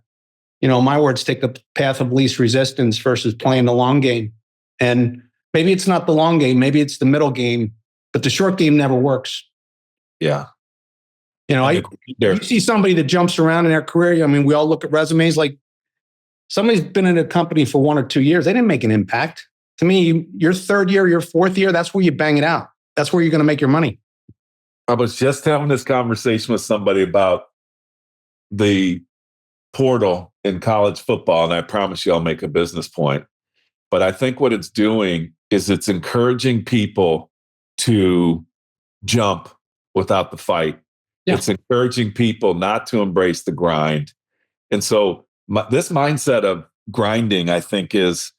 my words, take the path of least resistance versus playing the long game. And maybe it's not the long game, maybe it's the middle game, but the short game never works. Yeah. You see somebody that jumps around in their career. I mean, we all look at resumes like somebody's been in a company for 1 or 2 years. They didn't make an impact. To me, your third year, your fourth year, that's where you bang it out. That's where you're going to make your money. I was just having this conversation with somebody about the portal in college football, and I promise you I'll make a business point. But I think what it's doing is it's encouraging people to jump without the fight. Yeah. It's encouraging people not to embrace the grind. And so this mindset of grinding, I think, is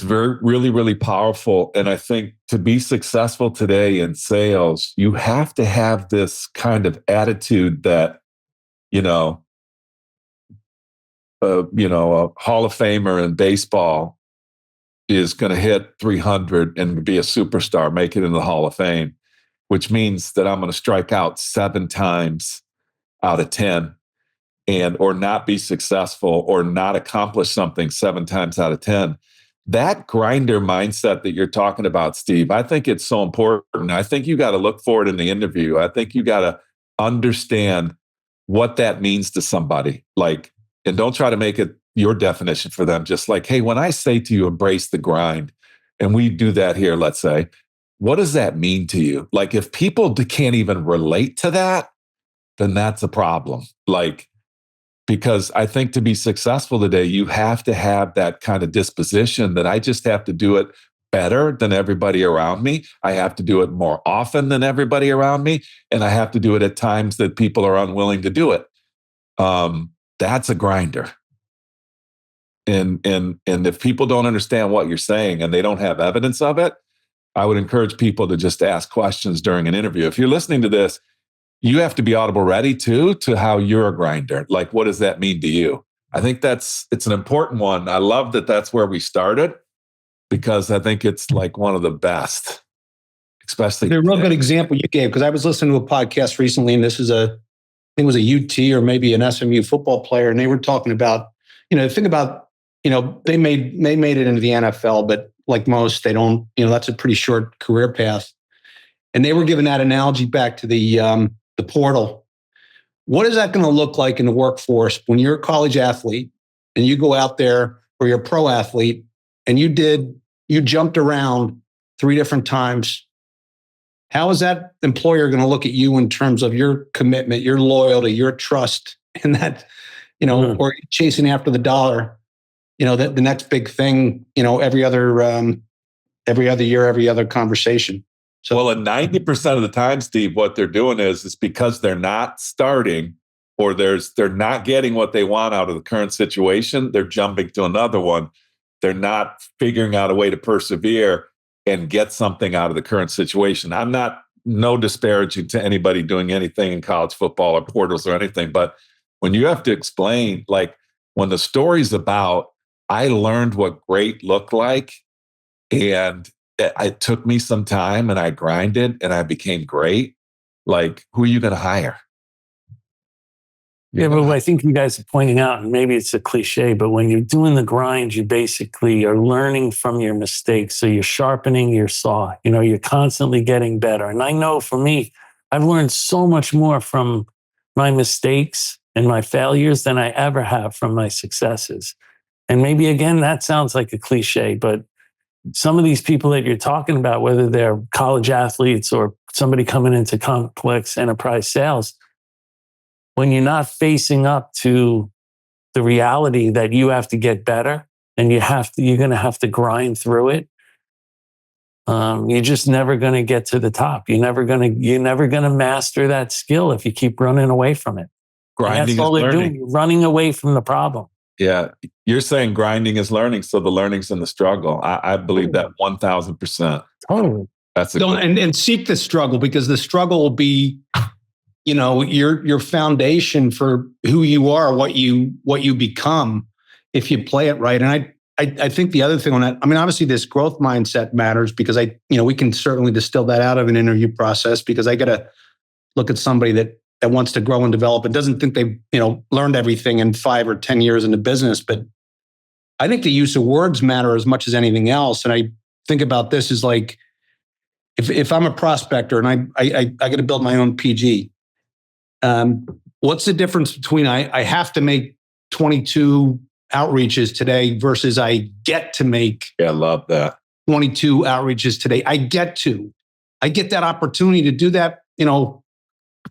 really, really powerful. And I think to be successful today in sales, you have to have this kind of attitude that, a Hall of Famer in baseball is going to hit 300 and be a superstar, make it in the Hall of Fame, which means that I'm going to strike out 7 times out of 10 or not be successful or not accomplish something 7 times out of 10. That grinder mindset that you're talking about, Steve, I think it's so important. I think you got to look for it in the interview. I think you got to understand what that means to somebody. And don't try to make it your definition for them. Just like, hey, when I say to you, embrace the grind, and we do that here, let's say, what does that mean to you? If people can't even relate to that, then that's a problem. Because I think to be successful today, you have to have that kind of disposition that I just have to do it better than everybody around me. I have to do it more often than everybody around me. And I have to do it at times that people are unwilling to do it. That's a grinder. And if people don't understand what you're saying and they don't have evidence of it, I would encourage people to just ask questions during an interview. If you're listening to this, you have to be audible ready to how you're a grinder. What does that mean to you? I think it's an important one. I love that that's where we started because I think it's one of the best, especially. The real good example you gave, because I was listening to a podcast recently, and this is I think it was a UT or maybe an SMU football player, and they were talking about, think about, they made it into the NFL, but like most, they don't, that's a pretty short career path. And they were giving that analogy back to the portal. What is that going to look like in the workforce when you're a college athlete and you go out there, or you're a pro athlete and you jumped around 3 different times? How is that employer going to look at you in terms of your commitment, your loyalty, your trust in that, or chasing after the dollar, the next big thing, every other year, every other conversation. So, and 90% of the time, Steve, what they're doing is because they're not starting or they're not getting what they want out of the current situation. They're jumping to another one. They're not figuring out a way to persevere and get something out of the current situation. I'm no disparaging to anybody doing anything in college football or portals or anything, but when you have to explain, when the story's about, I learned what great looked like, and it took me some time and I grinded and I became great. Who are you going to hire? Yeah, but I think you guys are pointing out, and maybe it's a cliche, but when you're doing the grind, you basically are learning from your mistakes. So you're sharpening your saw. You're constantly getting better. And I know for me, I've learned so much more from my mistakes and my failures than I ever have from my successes. And maybe, again, that sounds like a cliche, but some of these people that you're talking about, whether they're college athletes or somebody coming into complex enterprise sales, when you're not facing up to the reality that you have to get better and you're going to have to grind through it, you're just never going to get to the top. You're never going to master that skill if you keep running away from it. Grinding that's all is they're learning. doing. You're running away from the problem. Yeah. You're saying grinding is learning. So the learning's in the struggle. I believe that 1,000%. Totally. That's and seek the struggle, because the struggle will be your foundation for who you are, what you become, if you play it right. And I think the other thing on that, I mean, obviously this growth mindset matters because we can certainly distill that out of an interview process, because I got to look at somebody that wants to grow and develop and doesn't think they've, learned everything in 5 or 10 years in the business. But I think the use of words matter as much as anything else. And I think about this as like, if I'm a prospector and I got to build my own PG, what's the difference between I have to make 22 outreaches today versus I get to make I love that 22 outreaches today. I get that opportunity to do that.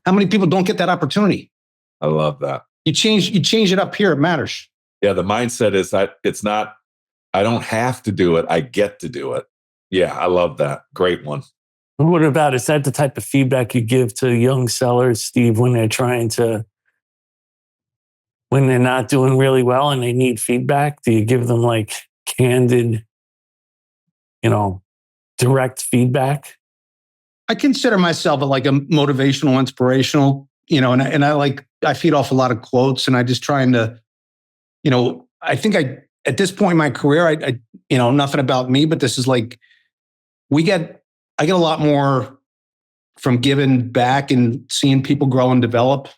How many people don't get that opportunity? I love that. You change it up here. It matters. Yeah. The mindset is that it's not, I don't have to do it. I get to do it. Yeah. I love that. Great one. What about, is that the type of feedback you give to young sellers, Steve, when they're not doing really well and they need feedback? Do you give them like candid, direct feedback? I consider myself like a motivational, inspirational, and I feed off a lot of quotes, and I just trying to, I think at this point in my career, I nothing about me, but this is like, I get a lot more from giving back and seeing people grow and develop.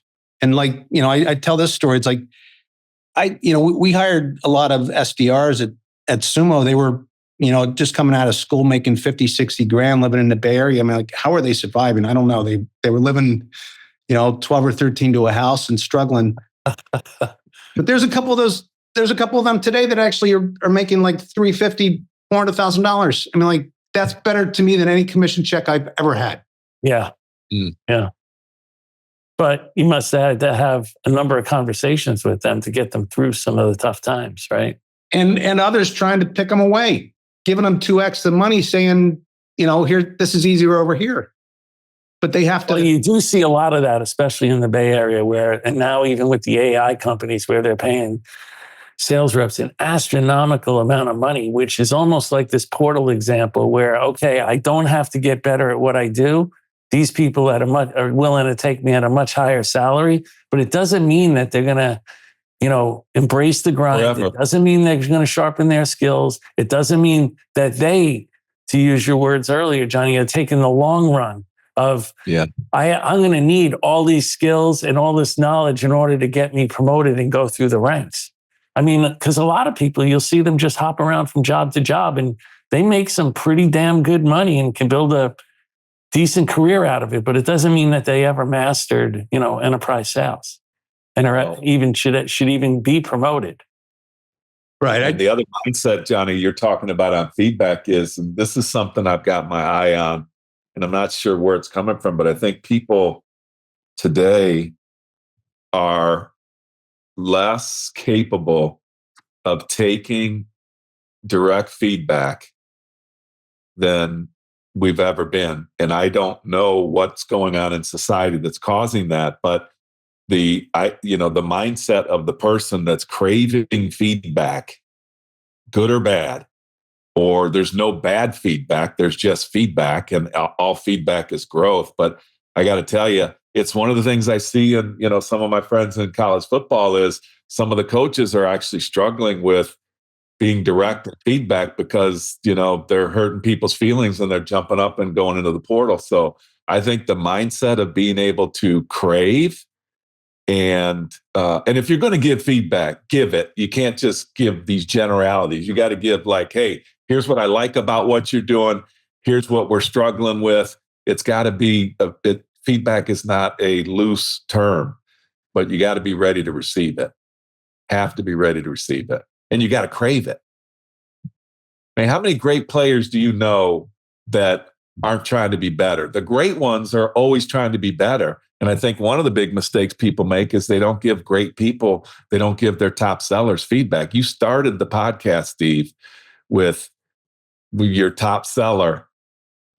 And like, I tell this story. It's like, we hired a lot of SDRs at Sumo. They were, just coming out of school, making 50, 60 grand, living in the Bay Area. I mean, like, how are they surviving? I don't know. They were living, 12 or 13 to a house and struggling. But there's a couple of them today that actually are making like $350,000, $400,000. I mean, like, that's better to me than any commission check I've ever had. Yeah. Yeah. But you must have to have a number of conversations with them to get them through some of the tough times, right? And others trying to pick them away, giving them 2x the money, saying, here, this is easier over here. But they have to. Well, you do see a lot of that, especially in the Bay Area, and now even with the AI companies where they're paying sales reps an astronomical amount of money, which is almost like this portal example where, okay, I don't have to get better at what I do. These people are willing to take me at a much higher salary, but it doesn't mean that they're going to, embrace the grind. Forever. It doesn't mean they're going to sharpen their skills. It doesn't mean that they, to use your words earlier, Johnny, are taking the long run of, I'm going to need all these skills and all this knowledge in order to get me promoted and go through the ranks. I mean, because a lot of people, you'll see them just hop around from job to job and they make some pretty damn good money and can build a decent career out of it. But it doesn't mean that they ever mastered, enterprise sales and should even be promoted. Right. And the other mindset, Johnny, you're talking about on feedback is, and this is something I've got my eye on, and I'm not sure where it's coming from, but I think people today are less capable of taking direct feedback than we've ever been. And I don't know what's going on in society that's causing that, but the mindset of the person that's craving feedback, good or bad, or there's no bad feedback, there's just feedback, and all feedback is growth. But I got to tell you, it's one of the things I see in, some of my friends in college football is some of the coaches are actually struggling with being direct feedback because, they're hurting people's feelings and they're jumping up and going into the portal. So I think the mindset of being able to crave and if you're going to give feedback, give it. You can't just give these generalities. You got to give like, hey, here's what I like about what you're doing. Here's what we're struggling with. It's got to be feedback is not a loose term, but you got to be ready to receive it. Have to be ready to receive it. And you got to crave it. I mean, how many great players do you know that aren't trying to be better? The great ones are always trying to be better. And I think one of the big mistakes people make is they don't give great people, they don't give their top sellers feedback. You started the podcast, Steve, with your top seller.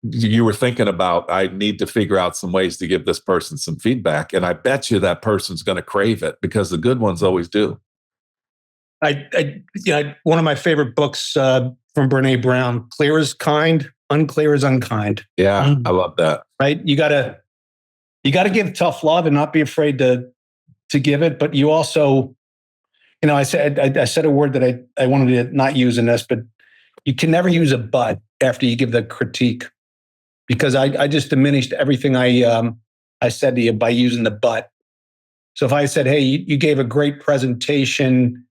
You were thinking about, I need to figure out some ways to give this person some feedback. And I bet you that person's going to crave it because the good ones always do. One of my favorite books from Brene Brown, Clear is kind, unclear is unkind. Yeah, I love that. Right? You gotta you got to give tough love and not be afraid to give it. But you also, I said a word that I wanted to not use in this, but you can never use a but after you give the critique, because I just diminished everything I said to you by using the but. So if I said, hey, you gave a great presentation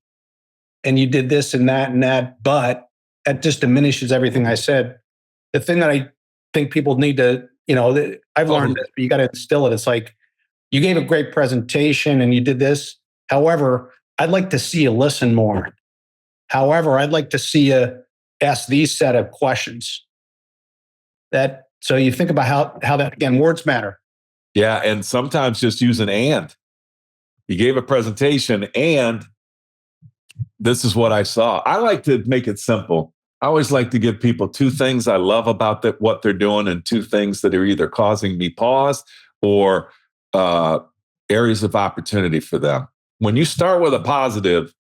and you did this and that, but that just diminishes everything I said. The thing that I think people need to, I've learned this, but you got to instill it. It's like, you gave a great presentation and you did this. However, I'd like to see you listen more. However, I'd like to see you ask these set of questions. So you think about how that, again, words matter. Yeah. And sometimes just use an and. You gave a presentation and this is what I saw. I like to make it simple. I always like to give people two things I love about what they're doing and two things that are either causing me pause or areas of opportunity for them. When you start with a positive,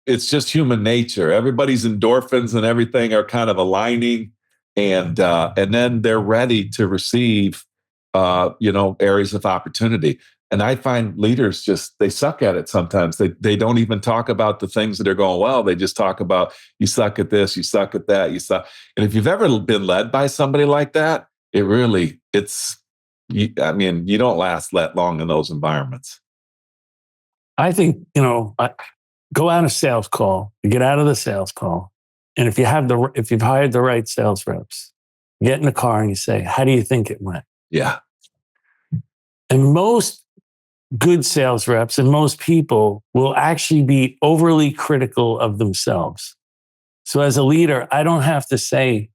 it's just human nature. Everybody's endorphins and everything are kind of aligning, and then they're ready to receive, areas of opportunity. And I find leaders they suck at it sometimes. They don't even talk about the things that are going well. They just talk about, you suck at this, you suck at that, you suck. And if you've ever been led by somebody like that, you don't last that long in those environments. I think, go out a sales call, you get out of the sales call. And if you've hired the right sales reps, you get in the car and you say, how do you think it went? Yeah. And most good sales reps and most people will actually be overly critical of themselves. So as a leader, I don't have to say,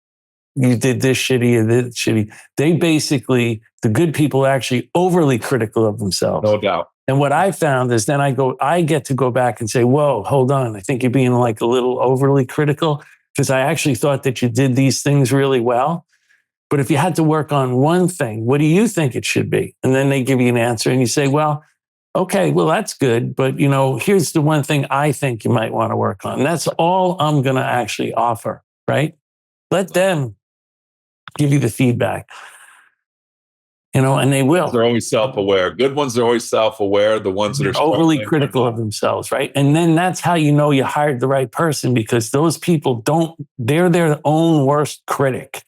you did this shitty or this shitty. The good people are actually overly critical of themselves. No doubt. And what I found is then I get to go back and say, whoa, hold on. I think you're being like a little overly critical because I actually thought that you did these things really well. But if you had to work on one thing, what do you think it should be? And then they give you an answer and you say, well, okay, well, that's good. But, here's the one thing I think you might want to work on. And that's all I'm going to actually offer, right? Let them give you the feedback, and they will. They're always self-aware. Good ones are always self-aware. The ones that are overly critical of themselves, right? And then that's how you know you hired the right person, because those people they're their own worst critic.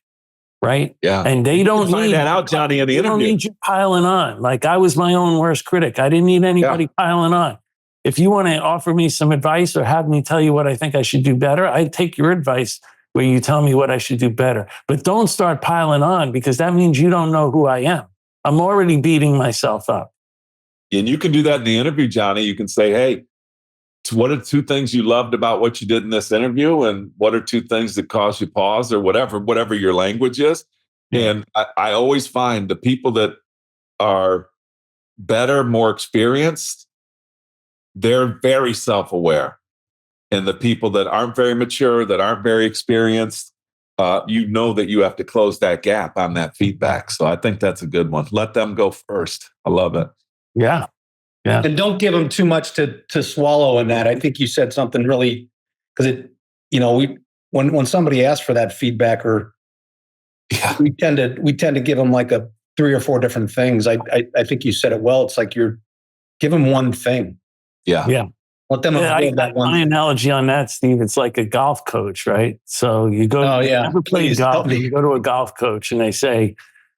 Right? Yeah. And they don't find that out, Johnny, in the interview. They don't need you piling on. Like, I was my own worst critic. I didn't need anybody piling on. If you want to offer me some advice or have me tell you what I think I should do better, I'd take your advice where you tell me what I should do better. But don't start piling on, because that means you don't know who I am. I'm already beating myself up. And you can do that in the interview, Johnny. You can say, hey, what are two things you loved about what you did in this interview? And what are two things that caused you pause, or whatever your language is? And I always find the people that are better, more experienced, they're very self-aware. And the people that aren't very mature, that aren't very experienced, that you have to close that gap on that feedback. So I think that's a good one. Let them go first. I love it. Yeah. Yeah. And don't give them too much to swallow in that. I think you said something really, because when somebody asks for that feedback, we tend to give them like 3 or 4 different things. I think you said it well. It's like give them one thing. Yeah. Yeah. Let them avoid that one. My analogy on that, Steve, it's like a golf coach, right? So you go, never played golf, you go to a golf coach and they say,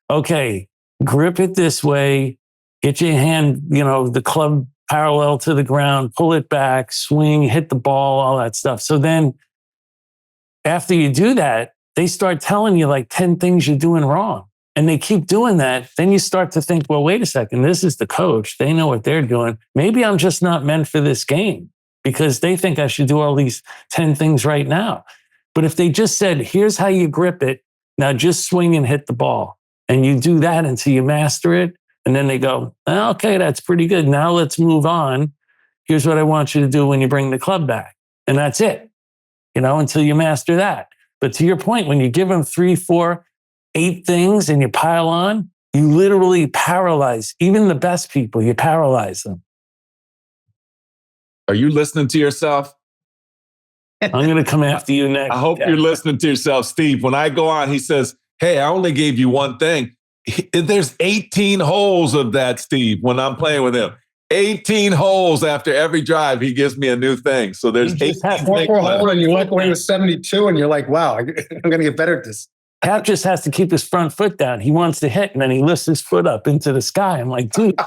okay, grip it this way, get your hand, the club parallel to the ground, pull it back, swing, hit the ball, all that stuff. So then after you do that, they start telling you like 10 things you're doing wrong. And they keep doing that. Then you start to think, well, wait a second, this is the coach. They know what they're doing. Maybe I'm just not meant for this game, because they think I should do all these 10 things right now. But if they just said, here's how you grip it, now just swing and hit the ball. And you do that until you master it. And then they go, okay, that's pretty good. Now let's move on. Here's what I want you to do when you bring the club back. And that's it, until you master that. But to your point, when you give them 3, 4, 8 things and you pile on, you literally paralyze even the best people. You paralyze them. Are you listening to yourself? I'm going to come after you next. I hope you're listening to yourself, Steve. When I go on, he says, hey, I only gave you one thing. There's 18 holes of that, Steve, when I'm playing with him. 18 holes after every drive, he gives me a new thing. So there's 18 hole, and you walk away with 72, and you're like, wow, I'm going to get better at this. Cap just has to keep his front foot down. He wants to hit, and then he lifts his foot up into the sky. I'm like, dude,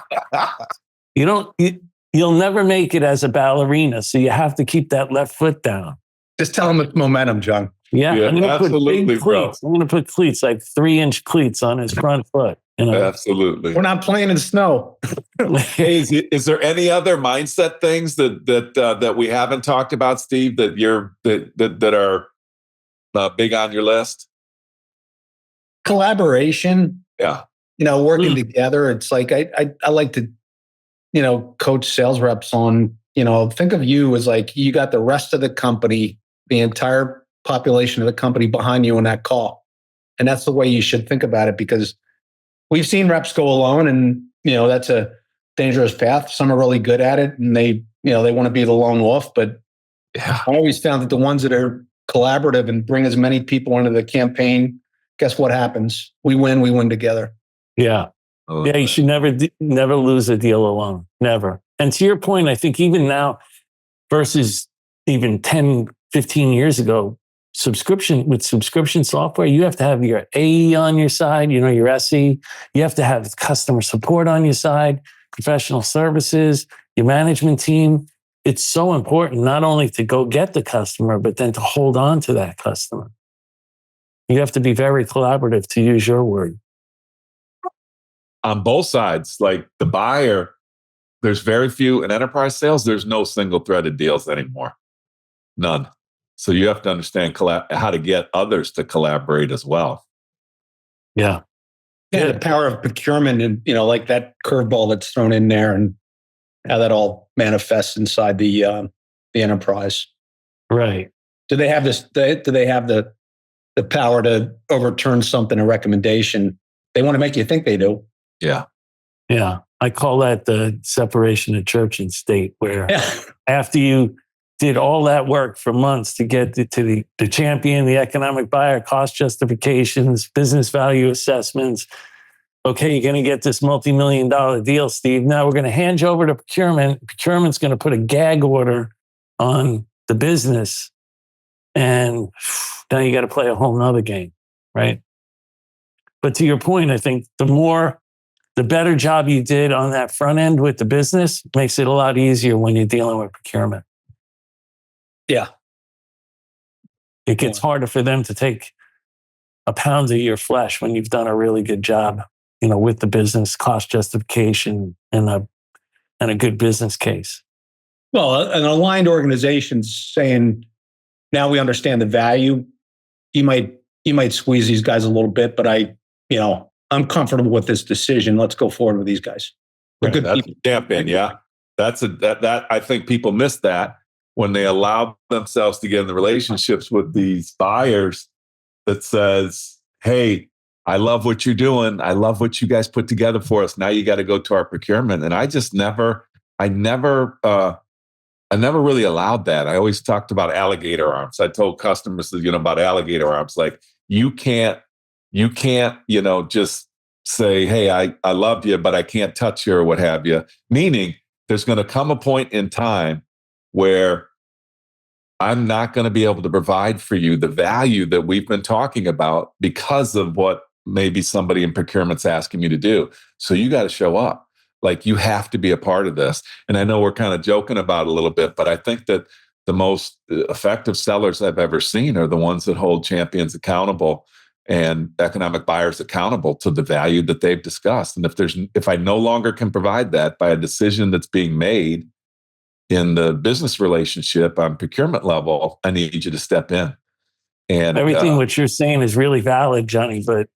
you'll never make it as a ballerina, so you have to keep that left foot down. Just tell him it's momentum, John. Yeah, I'm going to put big bro. cleats. I'm going to put cleats, like 3-inch cleats on his front foot. Absolutely. We're not playing in the snow. Hey, is there any other mindset things that we haven't talked about, Steve, that are big on your list? Collaboration. Yeah. Working together. It's like I like to, coach sales reps on, think of you as like you got the rest of the company, the entire population of the company behind you on that call. And that's the way you should think about it, because we've seen reps go alone, and that's a dangerous path. Some are really good at it, and they want to be the lone wolf. But I always found that the ones that are collaborative and bring as many people into the campaign, guess what happens? We win together. Yeah. You should never lose a deal alone. Never. And to your point, I think even now versus even 10, 15 years ago, subscription software, you have to have your AE on your side, your SE. You have to have customer support on your side, professional services, your management team. It's so important not only to go get the customer, but then to hold on to that customer. You have to be very collaborative, to use your word. On both sides, like the buyer, there's very few in enterprise sales. There's no single threaded deals anymore. None. So you have to understand how to get others to collaborate as well. Yeah. Yeah, the power of procurement and, like that curveball that's thrown in there, and how that all manifests inside the enterprise. Right. Do they have this? Do they have the power to overturn something, a recommendation? They want to make you think they do. Yeah. Yeah. I call that the separation of church and state, where after you did all that work for months to get to the champion, the economic buyer, cost justifications, business value assessments. Okay, you're going to get this multi-million-dollar deal, Steve. Now we're going to hand you over to procurement. Procurement's going to put a gag order on the business. And now you got to play a whole nother game, right? But to your point, I think the better job you did on that front end with the business makes it a lot easier when you're dealing with procurement. Yeah. It gets harder for them to take a pound of your flesh when you've done a really good job, with the business, cost justification, and a good business case. Well, an aligned organization saying, now we understand the value. You might squeeze these guys a little bit, but I'm comfortable with this decision. Let's go forward with these guys. They're good people. Champion, yeah. That I think people miss that when they allow themselves to get in the relationships with these buyers that says, hey, I love what you're doing. I love what you guys put together for us. Now you got to go to our procurement. And I never really allowed that. I always talked about alligator arms. I told customers, about alligator arms. Like you can't, just say, hey, I love you, but I can't touch you or what have you. Meaning there's going to come a point in time where I'm not going to be able to provide for you the value that we've been talking about because of what maybe somebody in procurement's asking me to do. So you got to show up. Like you have to be a part of this. And I know we're kind of joking about it a little bit, but I think that the most effective sellers I've ever seen are the ones that hold champions accountable and economic buyers accountable to the value that they've discussed. And if I no longer can provide that by a decision that's being made in the business relationship on procurement level, I need you to step in. And everything what you're saying is really valid, Johnny, but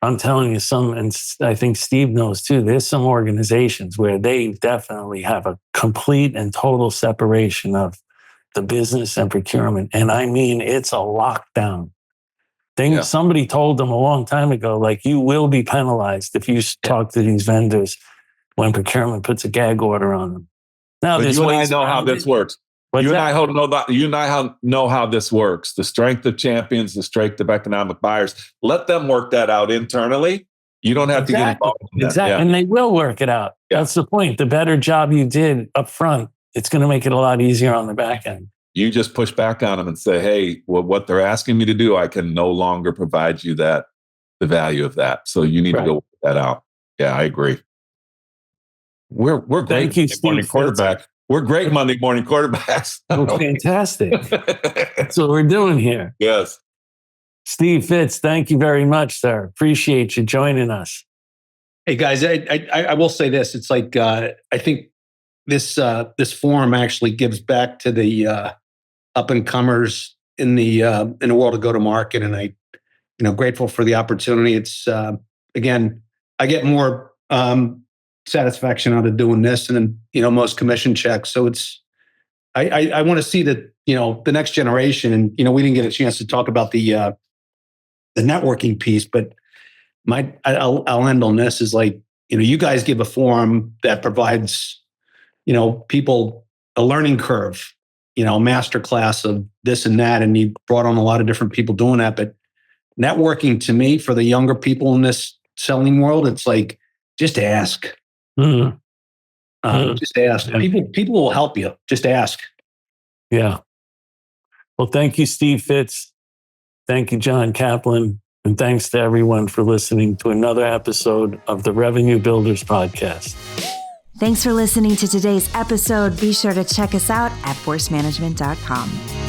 I'm telling you and I think Steve knows too, there's some organizations where they definitely have a complete and total separation of the business and procurement. And I mean, it's a lockdown. Somebody told them a long time ago, like, you will be penalized if you talk to these vendors when procurement puts a gag order on them. Now, you and I know how this works. You and I know how this works. The strength of champions, the strength of economic buyers. Let them work that out internally. You don't have to get involved in that. Exactly. Yeah. And they will work it out. Yeah. That's the point. The better job you did up front, it's going to make it a lot easier on the back end. You just push back on them and say, hey, well, what they're asking me to do, I can no longer provide you the value of that. So you need to go work that out. Yeah, I agree. We're great. Thank you, Monday Steve quarterback. We're great Monday morning quarterbacks. Oh, fantastic. That's what we're doing here. Yes. Steve Fitz, thank you very much, sir. Appreciate you joining us. Hey guys, I will say this. It's like I think this forum actually gives back to the up and comers in the world of go to market, and I grateful for the opportunity. It's again, I get more satisfaction out of doing this than most commission checks. So it's I want to see that the next generation, and we didn't get a chance to talk about the networking piece, but I'll end on this is like, you guys give a forum that provides, people a learning curve, masterclass of this and that. And you brought on a lot of different people doing that. But networking to me, for the younger people in this selling world, it's like, just ask. Just ask. People will help you. Just ask. Yeah. Well, thank you, Steve Fitz. Thank you, John Kaplan. And thanks to everyone for listening to another episode of the Revenue Builders Podcast. Thanks for listening to today's episode. Be sure to check us out at forcemanagement.com.